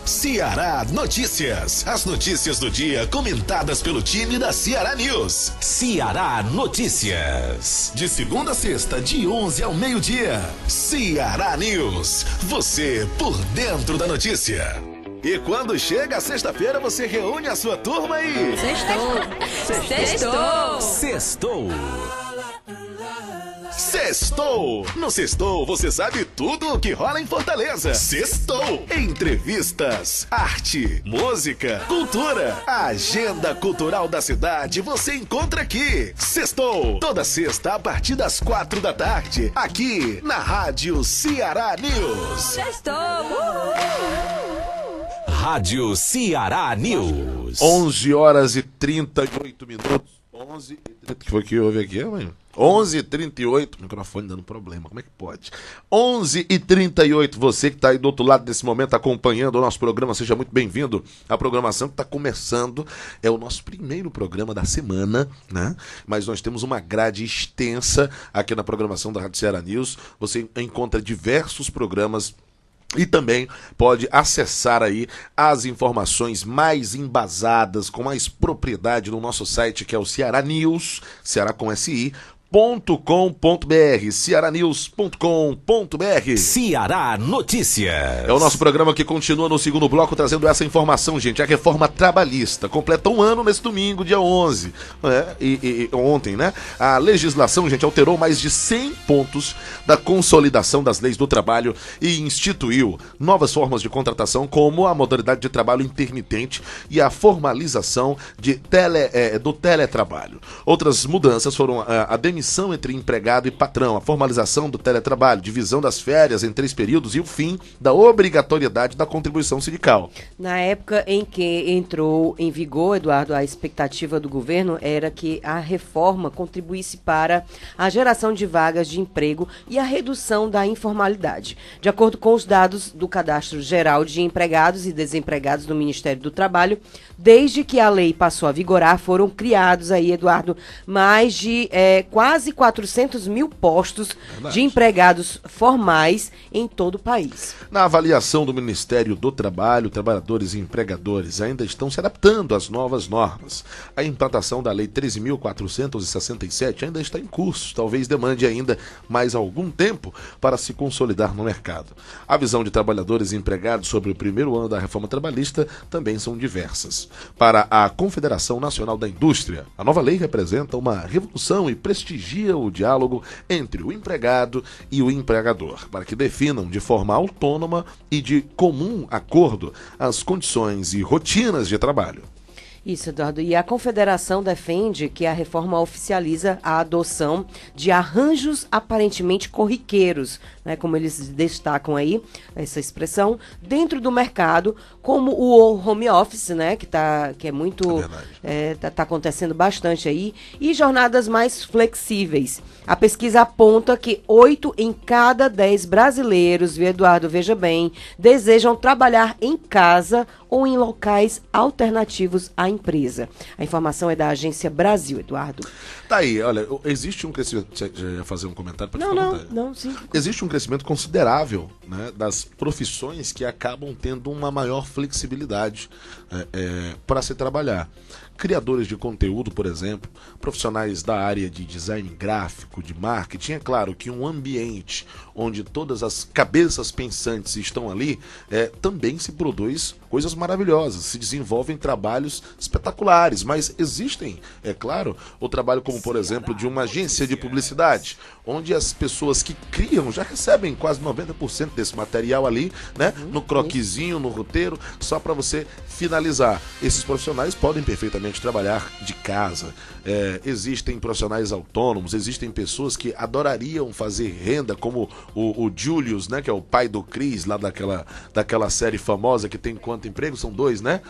Ceará Notícias. As notícias do dia comentadas pelo time da Ceará News. Ceará Notícias. De segunda a sexta, de 11 ao meio-dia. Ceará News. Você por dentro da notícia. E quando chega a sexta-feira, você reúne a sua turma e... Sextou. Sextou! No Sextou, você sabe tudo o que rola em Fortaleza. Sextou! Entrevistas, arte, música, cultura. A agenda cultural da cidade você encontra aqui. Sextou! Toda sexta a partir das 16h, aqui na Rádio Ceará News. Sextou! Rádio Ceará News. 11 horas e 38 minutos. 11h30, que foi que houve aqui, mãe? 11h38, o microfone dando problema, como é que pode? 11h38, você que está aí do outro lado desse momento acompanhando o nosso programa, seja muito bem-vindo à programação que está começando, é o nosso primeiro programa da semana, né? Mas nós temos uma grade extensa aqui na programação da Rádio Ceará News, você encontra diversos programas e também pode acessar aí as informações mais embasadas, com mais propriedade no nosso site, que é o Ceará News, Ceará com SI, cearanews.com.br. Ceará Notícias. É o nosso programa que continua no segundo bloco trazendo essa informação, gente. A reforma trabalhista completa um ano nesse domingo, dia 11. E ontem, né? A legislação, gente, alterou mais de 100 pontos da consolidação das leis do trabalho e instituiu novas formas de contratação, como a modalidade de trabalho intermitente e a formalização do teletrabalho. Outras mudanças foram a demissão entre empregado e patrão, a formalização do teletrabalho, divisão das férias em 3 períodos e o fim da obrigatoriedade da contribuição sindical. Na época em que entrou em vigor, Eduardo, a expectativa do governo era que a reforma contribuísse para a geração de vagas de emprego e a redução da informalidade. De acordo com os dados do Cadastro Geral de Empregados e Desempregados do Ministério do Trabalho, desde que a lei passou a vigorar, foram criados aí, Eduardo, mais de quase 400 mil postos de empregados formais em todo o país. Na avaliação do Ministério do Trabalho, trabalhadores e empregadores ainda estão se adaptando às novas normas. A implantação da Lei 13.467 ainda está em curso, talvez demande ainda mais algum tempo para se consolidar no mercado. A visão de trabalhadores e empregados sobre o primeiro ano da reforma trabalhista também são diversas. Para a Confederação Nacional da Indústria, a nova lei representa uma revolução e prestigia o diálogo entre o empregado e o empregador, para que definam de forma autônoma e de comum acordo as condições e rotinas de trabalho. Isso, Eduardo. E a Confederação defende que a reforma oficializa a adoção de arranjos aparentemente corriqueiros, né, como eles destacam aí, essa expressão, dentro do mercado, como o home office, né, que é muito... tá acontecendo bastante aí, e jornadas mais flexíveis. A pesquisa aponta que 8 em cada 10 brasileiros, viu, Eduardo, veja bem, desejam trabalhar em casa ou em locais alternativos à empresa. A informação é da Agência Brasil, Eduardo. Tá aí, olha, existe um crescimento... Você já ia fazer um comentário? Não, sim. Existe um crescimento considerável, né, das profissões que acabam tendo uma maior flexibilidade para se trabalhar. Criadores de conteúdo, por exemplo, profissionais da área de design gráfico, de marketing. É claro que um ambiente onde todas as cabeças pensantes estão ali, também se produz coisas maravilhosas, se desenvolvem trabalhos espetaculares, mas existem, é claro, o trabalho como, por exemplo, de uma agência de publicidade, onde as pessoas que criam já recebem quase 90% desse material ali, né, no croquisinho, no roteiro, só para você finalizar. Esses profissionais podem perfeitamente trabalhar de casa. Existem profissionais autônomos, existem pessoas que adorariam fazer renda, como o Julius, né, que é o pai do Chris, lá daquela série famosa que tem quanto emprego? São 2, né?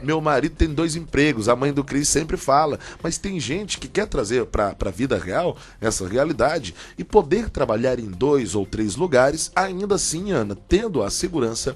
Meu marido tem 2 empregos, a mãe do Cris sempre fala, mas tem gente que quer trazer para a vida real essa realidade e poder trabalhar em 2 ou 3 lugares, ainda assim, Ana, tendo a segurança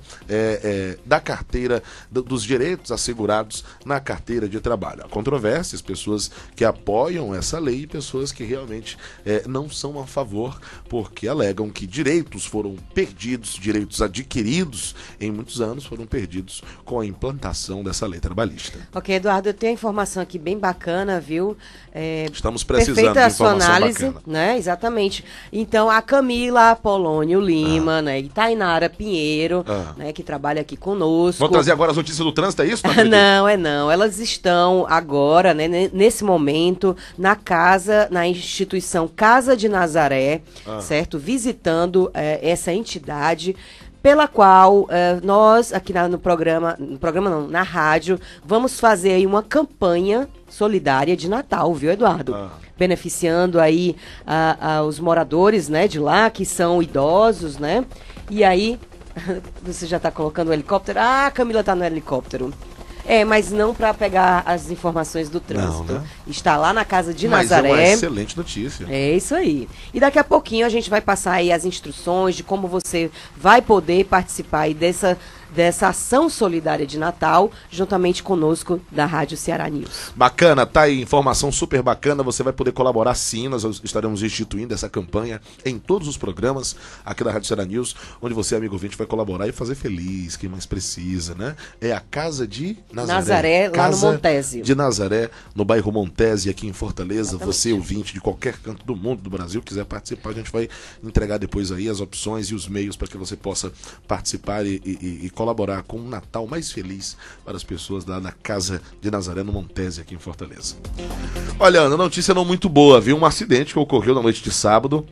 da carteira, dos direitos assegurados na carteira de trabalho. Há controvérsias, pessoas que apoiam essa lei e pessoas que realmente não são a favor, porque alegam que direitos foram perdidos, direitos adquiridos em muitos anos foram perdidos com a implantação dessa lei trabalhista. Ok, Eduardo, eu tenho a informação aqui bem bacana, viu? Estamos precisando de informação análise, bacana. Né? Exatamente. Então, a Camila Apolônio Lima, né? E Tainara Pinheiro, né? Que trabalha aqui conosco. Vamos trazer agora as notícias do trânsito, é isso? Não. Elas estão agora, né? Nesse momento, na instituição Casa de Nazaré, certo? Visitando essa entidade, pela qual nós, aqui na rádio, vamos fazer aí uma campanha solidária de Natal, viu, Eduardo? Beneficiando aí os moradores, né, de lá, que são idosos, né? E aí, você já está colocando o helicóptero? A Camila está no helicóptero. Mas não para pegar as informações do trânsito. Não, né? Está lá na Casa de Nazaré. Mas é uma excelente notícia. É isso aí. E daqui a pouquinho a gente vai passar aí as instruções de como você vai poder participar aí dessa ação solidária de Natal, juntamente conosco da Rádio Ceará News. Bacana, tá aí, informação super bacana, você vai poder colaborar sim, nós estaremos instituindo essa campanha em todos os programas aqui da Rádio Ceará News, onde você, amigo ouvinte, vai colaborar e fazer feliz, quem mais precisa, né? É a Casa de Nazaré, lá no Montese. De Nazaré, no bairro Montese, aqui em Fortaleza. Exatamente. Você, ouvinte de qualquer canto do mundo, do Brasil, quiser participar, a gente vai entregar depois aí as opções e os meios para que você possa participar e colaborar com um Natal mais feliz para as pessoas lá na Casa de Nazaré, no Montese, aqui em Fortaleza. Olha, Ana, notícia não muito boa, viu? Um acidente que ocorreu na noite de sábado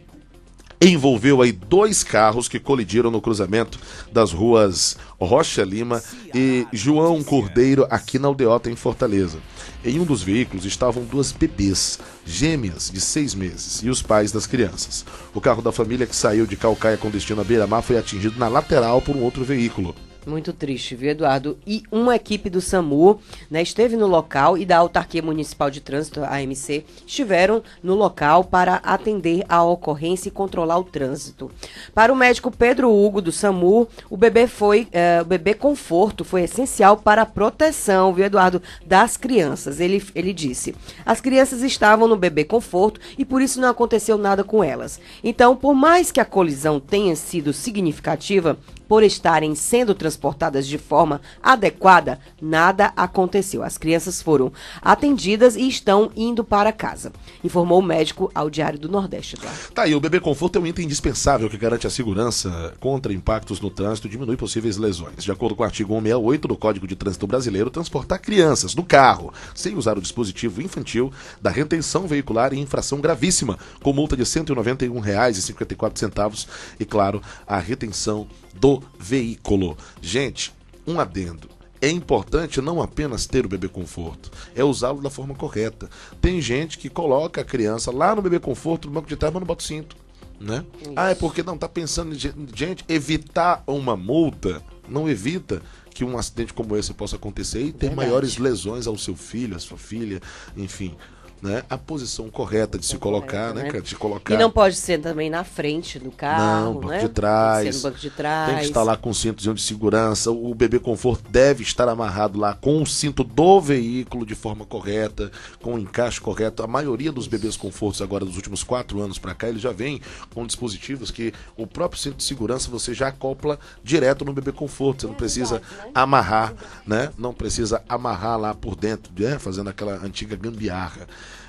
envolveu aí 2 carros que colidiram no cruzamento das ruas Rocha Lima e João Cordeiro, aqui na Aldeota, em Fortaleza. Em um dos veículos estavam 2 bebês, gêmeas de 6 meses, e os pais das crianças. O carro da família, que saiu de Caucaia com destino a Beira-Mar, foi atingido na lateral por um outro veículo. Muito triste, viu, Eduardo? E uma equipe do SAMU, né, esteve no local, e da Autarquia Municipal de Trânsito, a AMC, estiveram no local para atender a ocorrência e controlar o trânsito. Para o médico Pedro Hugo, do SAMU, o bebê conforto foi essencial para a proteção, viu, Eduardo, das crianças. Ele disse, as crianças estavam no bebê conforto e por isso não aconteceu nada com elas. Então, por mais que a colisão tenha sido significativa, por estarem sendo transportadas de forma adequada, nada aconteceu. As crianças foram atendidas e estão indo para casa, informou o médico ao Diário do Nordeste. Tá aí, o bebê conforto é um item indispensável que garante a segurança contra impactos no trânsito e diminui possíveis lesões. De acordo com o artigo 168 do Código de Trânsito Brasileiro, transportar crianças no carro sem usar o dispositivo infantil dá retenção veicular e infração gravíssima, com multa de R$ 191,54 e, claro, a retenção do veículo. Gente, um adendo. é importante não apenas ter o bebê conforto, é usá-lo da forma correta. Tem gente que coloca a criança lá no bebê conforto, no banco de trás, mas não bota o cinto, né? É porque não tá pensando em gente, evitar uma multa não evita que um acidente como esse possa acontecer e ter maiores lesões ao seu filho, à sua filha, enfim. Né? A posição correta de se colocar, né? De colocar... E não pode ser também na frente do carro, não, banco de trás. Tem que ser no banco de trás. Tem que estar lá com o cintozinho de segurança. O bebê conforto deve estar amarrado lá com o cinto do veículo de forma correta, com o encaixe correto. A maioria dos bebês confortos agora, dos últimos 4 anos para cá, eles já vêm com dispositivos que o próprio cinto de segurança você já acopla direto no bebê conforto. Você não precisa amarrar, né? Não precisa amarrar lá por dentro, fazendo aquela antiga gambiarra.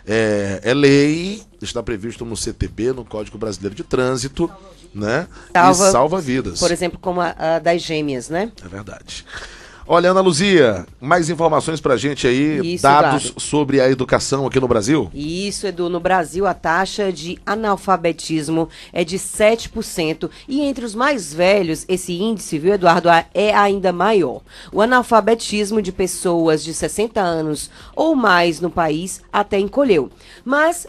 É lei, está previsto no CTB, no Código Brasileiro de Trânsito, né? E salva vidas. Por exemplo, como a das gêmeas, né? É verdade. Olha, Ana Luzia, mais informações pra gente aí, Isso, dados Eduardo. sobre a educação aqui no Brasil? Isso, Edu. No Brasil, a taxa de analfabetismo é de 7%. E entre os mais velhos, esse índice, viu, Eduardo, é ainda maior. O analfabetismo de pessoas de 60 anos ou mais no país até encolheu. Mas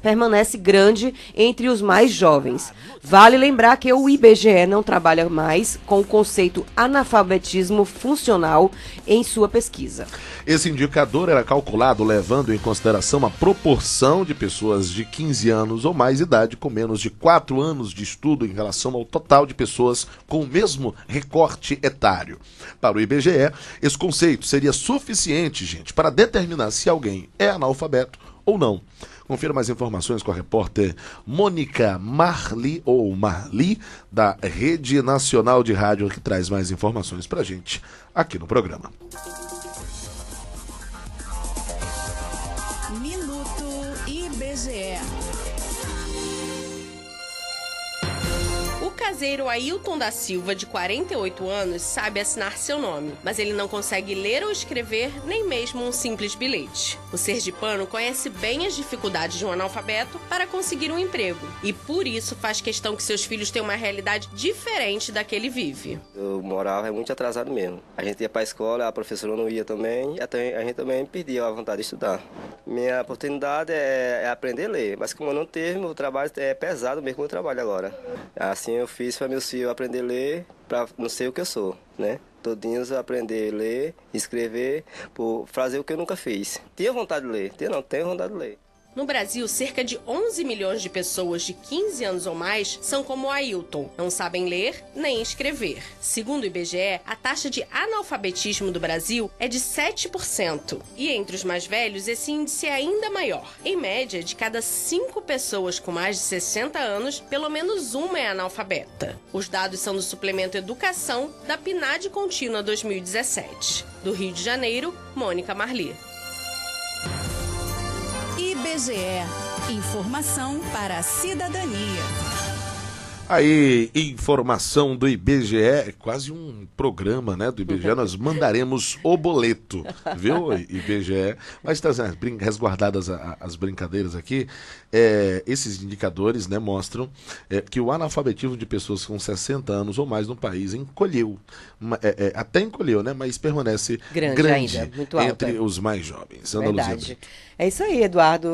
permanece grande entre os mais jovens. Vale lembrar que o IBGE não trabalha mais com o conceito analfabetismo funcional em sua pesquisa. Esse indicador era calculado levando em consideração a proporção de pessoas de 15 anos ou mais idade com menos de 4 anos de estudo em relação ao total de pessoas com o mesmo recorte etário. Para o IBGE, esse conceito seria suficiente, gente, para determinar se alguém é analfabeto ou não. Confira mais informações com a repórter Mônica Marli, da Rede Nacional de Rádio, que traz mais informações pra gente aqui no programa. Minuto IBGE. O caseiro Ailton da Silva, de 48 anos, sabe assinar seu nome, mas ele não consegue ler ou escrever nem mesmo um simples bilhete. O sergipano conhece bem as dificuldades de um analfabeto para conseguir um emprego e, por isso, faz questão que seus filhos tenham uma realidade diferente da que ele vive. Eu morava muito atrasado mesmo. A gente ia para a escola, a professora não ia também, a gente também perdia a vontade de estudar. Minha oportunidade é aprender a ler, mas como eu não tive, o trabalho é pesado mesmo, o trabalho agora. Assim eu fiz para meus filhos aprender a ler, para não ser o que eu sou, né? Todinhos aprender a ler, escrever, por fazer o que eu nunca fiz. Tinha vontade de ler, tenho vontade de ler. No Brasil, cerca de 11 milhões de pessoas de 15 anos ou mais são como o Ailton, não sabem ler nem escrever. Segundo o IBGE, a taxa de analfabetismo do Brasil é de 7%. E entre os mais velhos, esse índice é ainda maior. Em média, de cada 5 pessoas com mais de 60 anos, pelo menos uma é analfabeta. Os dados são do Suplemento Educação da PNAD Contínua 2017. Do Rio de Janeiro, Mônica Marli. IBGE. Informação para a cidadania. Aí, informação do IBGE, é quase um programa, né, do IBGE, nós mandaremos o boleto, viu, IBGE, mas tá resguardadas as brincadeiras aqui, esses indicadores, né, mostram que o analfabetismo de pessoas com 60 anos ou mais no país encolheu, até encolheu, né, mas permanece grande ainda, muito entre os mais jovens. Verdade. É isso aí, Eduardo.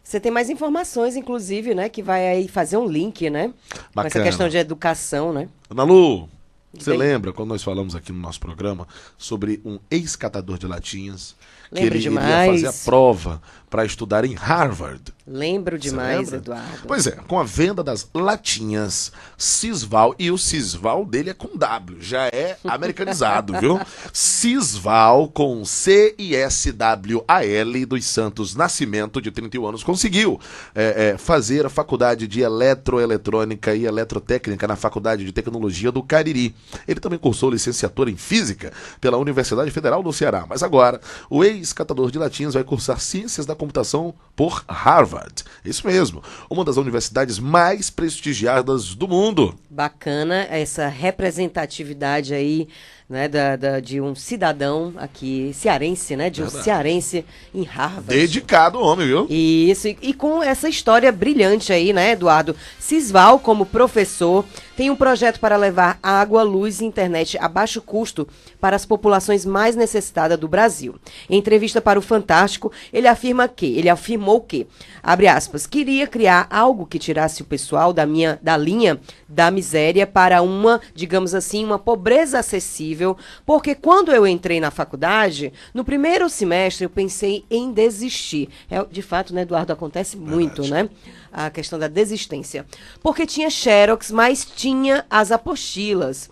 Você tem mais informações, inclusive, né? Que vai aí fazer um link, né? Bacana. Com essa questão de educação, né? Ana Lu, você lembra quando nós falamos aqui no nosso programa sobre um ex-catador de latinhas que ele iria fazer a prova para estudar em Harvard? Lembro demais, Eduardo. Pois é, com a venda das latinhas Cisval, e o Cisval dele é com W, já é americanizado, viu? Cisval com C-I-S-W-A-L dos Santos Nascimento, de 31 anos, conseguiu fazer a faculdade de Eletroeletrônica e Eletrotécnica na Faculdade de Tecnologia do Cariri. Ele também cursou licenciatura em Física pela Universidade Federal do Ceará, mas agora o ex-catador de latinhas vai cursar Ciências da Computação por Harvard. Isso mesmo, uma das universidades mais prestigiadas do mundo. Bacana essa representatividade aí né, de um cidadão aqui, cearense, né, de um cearense em Harvard. Dedicado homem, viu? Isso, e com essa história brilhante aí, né, Eduardo? Cisval, como professor, tem um projeto para levar água, luz e internet a baixo custo para as populações mais necessitadas do Brasil. Em entrevista para o Fantástico, ele afirmou que, abre aspas, queria criar algo que tirasse o pessoal da linha da miséria para uma, digamos assim, uma pobreza acessível, porque quando eu entrei na faculdade, no primeiro semestre eu pensei em desistir. De fato, né, Eduardo, acontece muito, né? A questão da desistência. Porque tinha xerox, mas tinha as apostilas.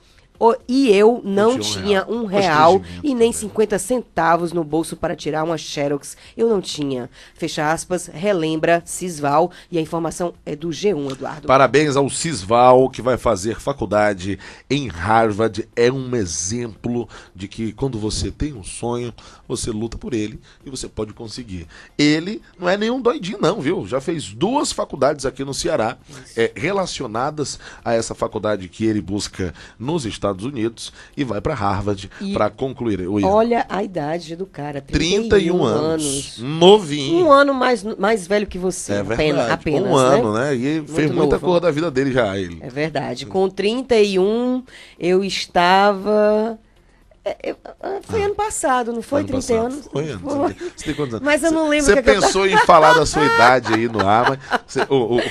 E eu não tinha R$1 e nem 50 centavos no bolso para tirar uma xerox. Eu não tinha. Fecha aspas, relembra Cisval. E a informação é do G1, Eduardo. Parabéns ao Cisval, que vai fazer faculdade em Harvard. É um exemplo de que quando você tem um sonho, você luta por ele e você pode conseguir. Ele não é nenhum doidinho não, viu? Já fez 2 faculdades aqui no Ceará, relacionadas a essa faculdade que ele busca nos Estados Unidos, e vai para Harvard para concluir. Olha a idade do cara, 31 anos. Novinho. Um ano mais velho que você. É verdade. Apenas, um ano, né? E muito fez muita coisa da vida dele já, ele. É verdade. Com 31, eu estava... Foi ano passado, não foi? 30 anos? Foi ano. Você tem quantos anos? Mas eu não lembro. Você pensou em falar da sua idade aí no ar, mas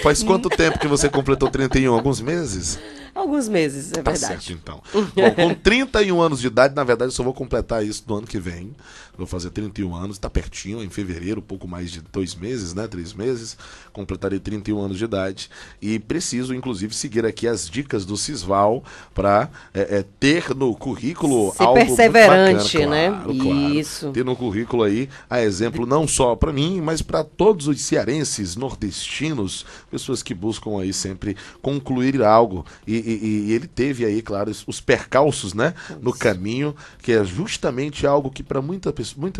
faz quanto tempo que você completou 31? Alguns meses? Alguns meses, é verdade. Certo, então. Bom, com 31 anos de idade, na verdade, eu só vou completar isso no ano que vem. Vou fazer 31 anos, tá pertinho, em fevereiro, pouco mais de 2 meses, né? 3 meses. Completarei 31 anos de idade. E preciso, inclusive, seguir aqui as dicas do Cisval para ter no currículo ser algo perseverante, muito bacana, né? Claro. Isso. Ter no currículo aí, a exemplo não só para mim, mas para todos os cearenses, nordestinos, pessoas que buscam aí sempre concluir algo. E ele teve aí, claro, os percalços, né, no caminho, que é justamente algo que para muita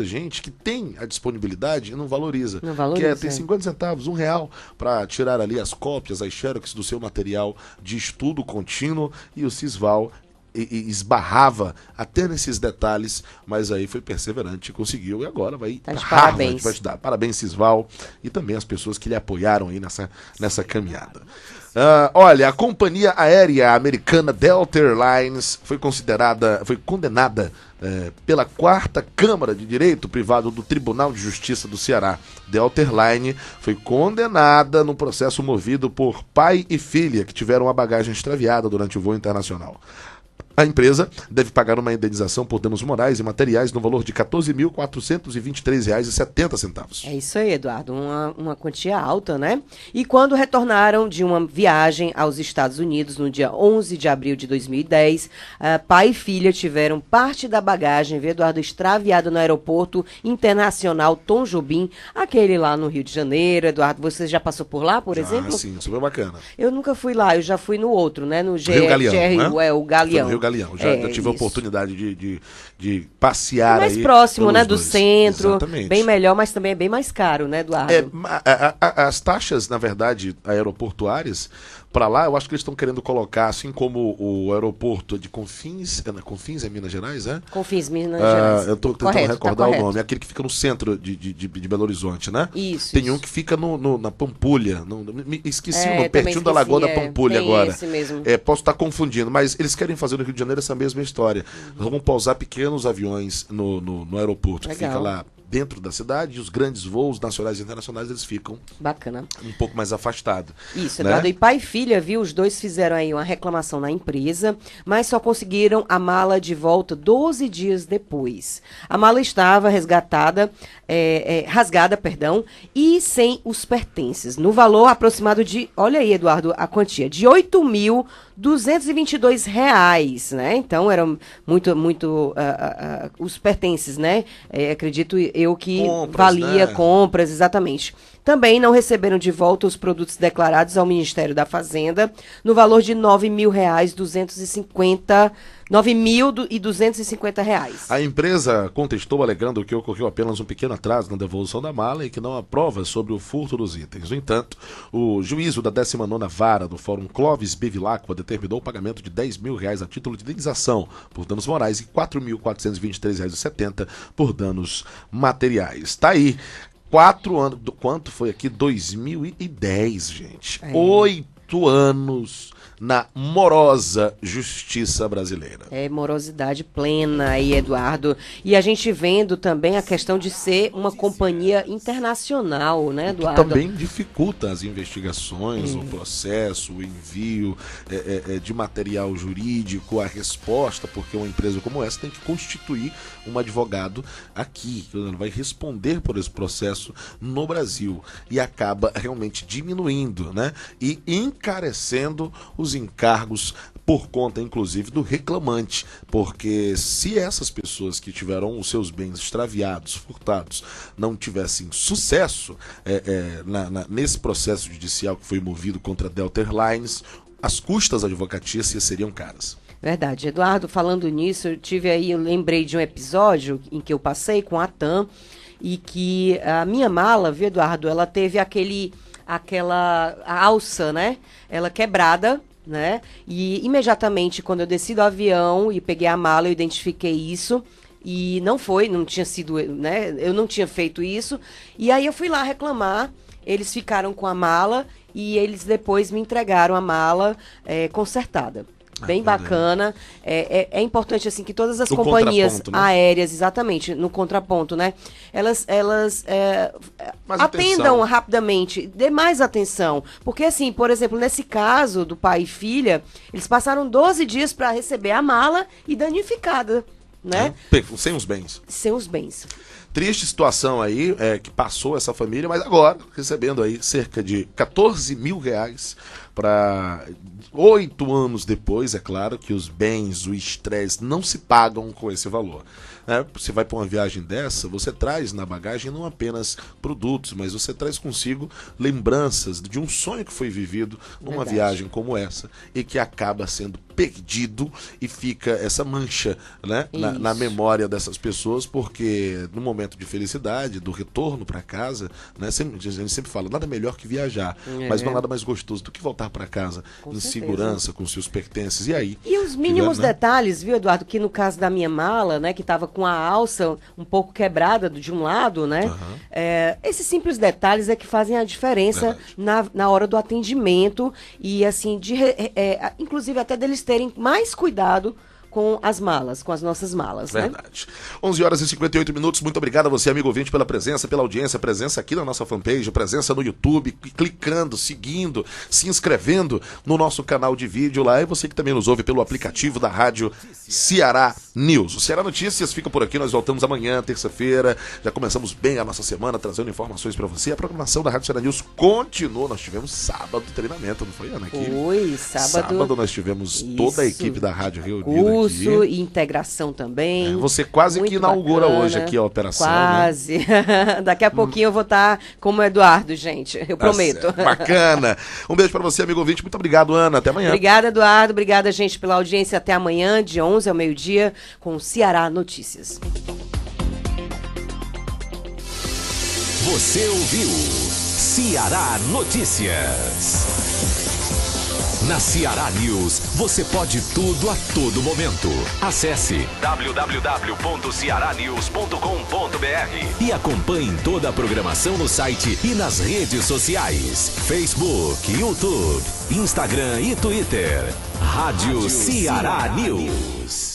gente que tem a disponibilidade não valoriza. Não valoriza. Que é ter 50 centavos, R$1 para tirar ali as cópias, as xerox do seu material de estudo contínuo, e o Cisval esbarrava até nesses detalhes, mas aí foi perseverante, conseguiu, e agora vai tá de parabéns. Vai te dar parabéns, Cisval, e também as pessoas que lhe apoiaram aí nessa caminhada. Olha, a companhia aérea americana Delta Airlines foi condenada pela 4ª Câmara de Direito Privado do Tribunal de Justiça do Ceará. Delta Airlines foi condenada no processo movido por pai e filha que tiveram a bagagem extraviada durante o voo internacional. A empresa deve pagar uma indenização por danos morais e materiais no valor de R$ 14.423,70. É isso aí, Eduardo, uma quantia alta, né? E quando retornaram de uma viagem aos Estados Unidos no dia 11 de abril de 2010, pai e filha tiveram parte da bagagem, Eduardo, extraviada no aeroporto internacional Tom Jobim, aquele lá no Rio de Janeiro. Eduardo, você já passou por lá, por exemplo? Sim, super bacana. Eu nunca fui lá, eu já fui no outro, né? No Rio Galeão, né? O Galeão. Rio Galeão. Já tive a oportunidade de passear mais aí. Mais próximo, né, do dois. centro. Exatamente. Bem melhor, mas também é bem mais caro, né, Eduardo? As taxas, na verdade, aeroportuárias, para lá, eu acho que eles estão querendo colocar, assim como o aeroporto de Confins, Confins é Minas Gerais, né? Confins, Minas Gerais. Eu estou tentando recordar o nome, aquele que fica no centro de Belo Horizonte, né? Isso. Tem um que fica na Pampulha, esqueci o nome, pertinho da Lagoa da Pampulha agora. Esse mesmo. Posso estar confundindo, mas eles querem fazer no Rio de Janeiro essa mesma história. Vão pousar pequenos aviões no aeroporto, que fica lá dentro da cidade, e os grandes voos nacionais e internacionais, eles ficam bacana, um pouco mais afastados. Isso, Eduardo. Né? E pai e filha, viu? Os dois fizeram aí uma reclamação na empresa, mas só conseguiram a mala de volta 12 dias depois. A mala estava rasgada, e sem os pertences, no valor aproximado de, olha aí, Eduardo, a quantia, de R$8.222, né? Então, eram muito os pertences, né? Acredito eu que compras, valia, né? Compras, exatamente. Também não receberam de volta os produtos declarados ao Ministério da Fazenda, no valor de R$9.250, R$9.250. A empresa contestou, alegando que ocorreu apenas um pequeno atraso na devolução da mala e que não há provas sobre o furto dos itens. No entanto, o juízo da 19ª Vara do Fórum Clóvis Bevilacqua determinou o pagamento de R$10.000 a título de indenização por danos morais e R$4.423,70 por danos materiais. Tá aí. 4 anos. Quanto foi aqui? 2010, gente. 8 anos na morosa justiça brasileira. Morosidade plena aí, Eduardo. E a gente vendo também a questão de ser uma companhia internacional, né, Eduardo? Que também dificulta as investigações, o processo, o envio de material jurídico, a resposta, porque uma empresa como essa tem que constituir um advogado aqui, que vai responder por esse processo no Brasil. E acaba realmente diminuindo, né? E encarecendo os encargos por conta, inclusive, do reclamante, porque se essas pessoas que tiveram os seus bens extraviados, furtados, não tivessem sucesso nesse processo judicial que foi movido contra a Delta Airlines, as custas advocatícias seriam caras. Verdade. Eduardo, falando nisso, eu lembrei de um episódio em que eu passei com a TAM e que a minha mala, viu, Eduardo, ela teve aquela alça, né? Ela quebrada, né? E imediatamente quando eu desci do avião e peguei a mala, eu identifiquei isso e não tinha sido, né? Eu não tinha feito isso. E aí eu fui lá reclamar, eles ficaram com a mala e eles depois me entregaram a mala consertada. Bem bacana. É importante assim que todas as companhias aéreas, exatamente, no contraponto, né? Elas atendam rapidamente, dê mais atenção. Porque assim, por exemplo, nesse caso do pai e filha, eles passaram 12 dias para receber a mala e danificada, né? Sem os bens. Sem os bens. Triste situação aí, que passou essa família, mas agora recebendo aí cerca de R$14.000 para 8 anos depois. É claro que os bens, o estresse não se pagam com esse valor. Você vai para uma viagem dessa, você traz na bagagem não apenas produtos, mas você traz consigo lembranças de um sonho que foi vivido numa viagem como essa e que acaba sendo perdido e fica essa mancha, né, na memória dessas pessoas, porque no momento de felicidade, do retorno para casa, né, a gente sempre fala, nada melhor que viajar, mas não há nada mais gostoso do que voltar para casa em segurança, com seus pertences. E aí? E os mínimos detalhes, viu, Eduardo, que no caso da minha mala, né, que estava com a alça um pouco quebrada de um lado, né, esses simples detalhes é que fazem a diferença na hora do atendimento e assim, inclusive até deles terem mais cuidado com as malas, com as nossas malas, Verdade. 11h58. Muito obrigado a você, amigo ouvinte, pela presença, pela audiência, presença aqui na nossa fanpage, presença no YouTube, clicando, seguindo, se inscrevendo no nosso canal de vídeo lá, e você que também nos ouve pelo aplicativo da rádio Ceará News. O Ceará Notícias fica por aqui, nós voltamos amanhã, terça-feira, já começamos bem a nossa semana, trazendo informações para você. A programação da Rádio Ceará News continua, nós tivemos sábado de treinamento, não foi, Ana? Foi, sábado nós tivemos toda a equipe da rádio reunida. Curso e integração também. Você quase muito que inaugura bacana, hoje aqui a operação. Quase. Né? Daqui a pouquinho eu vou estar como Eduardo, gente. Eu prometo. Certo. Bacana. Um beijo para você, amigo ouvinte. Muito obrigado, Ana. Até amanhã. Obrigada, Eduardo. Obrigada, gente, pela audiência. Até amanhã, de 11 ao meio-dia, com Ceará Notícias. Você ouviu Ceará Notícias. Na Ceará News, você pode tudo a todo momento. Acesse www.cearanews.com.br e acompanhe toda a programação no site e nas redes sociais. Facebook, YouTube, Instagram e Twitter. Rádio Ceará News.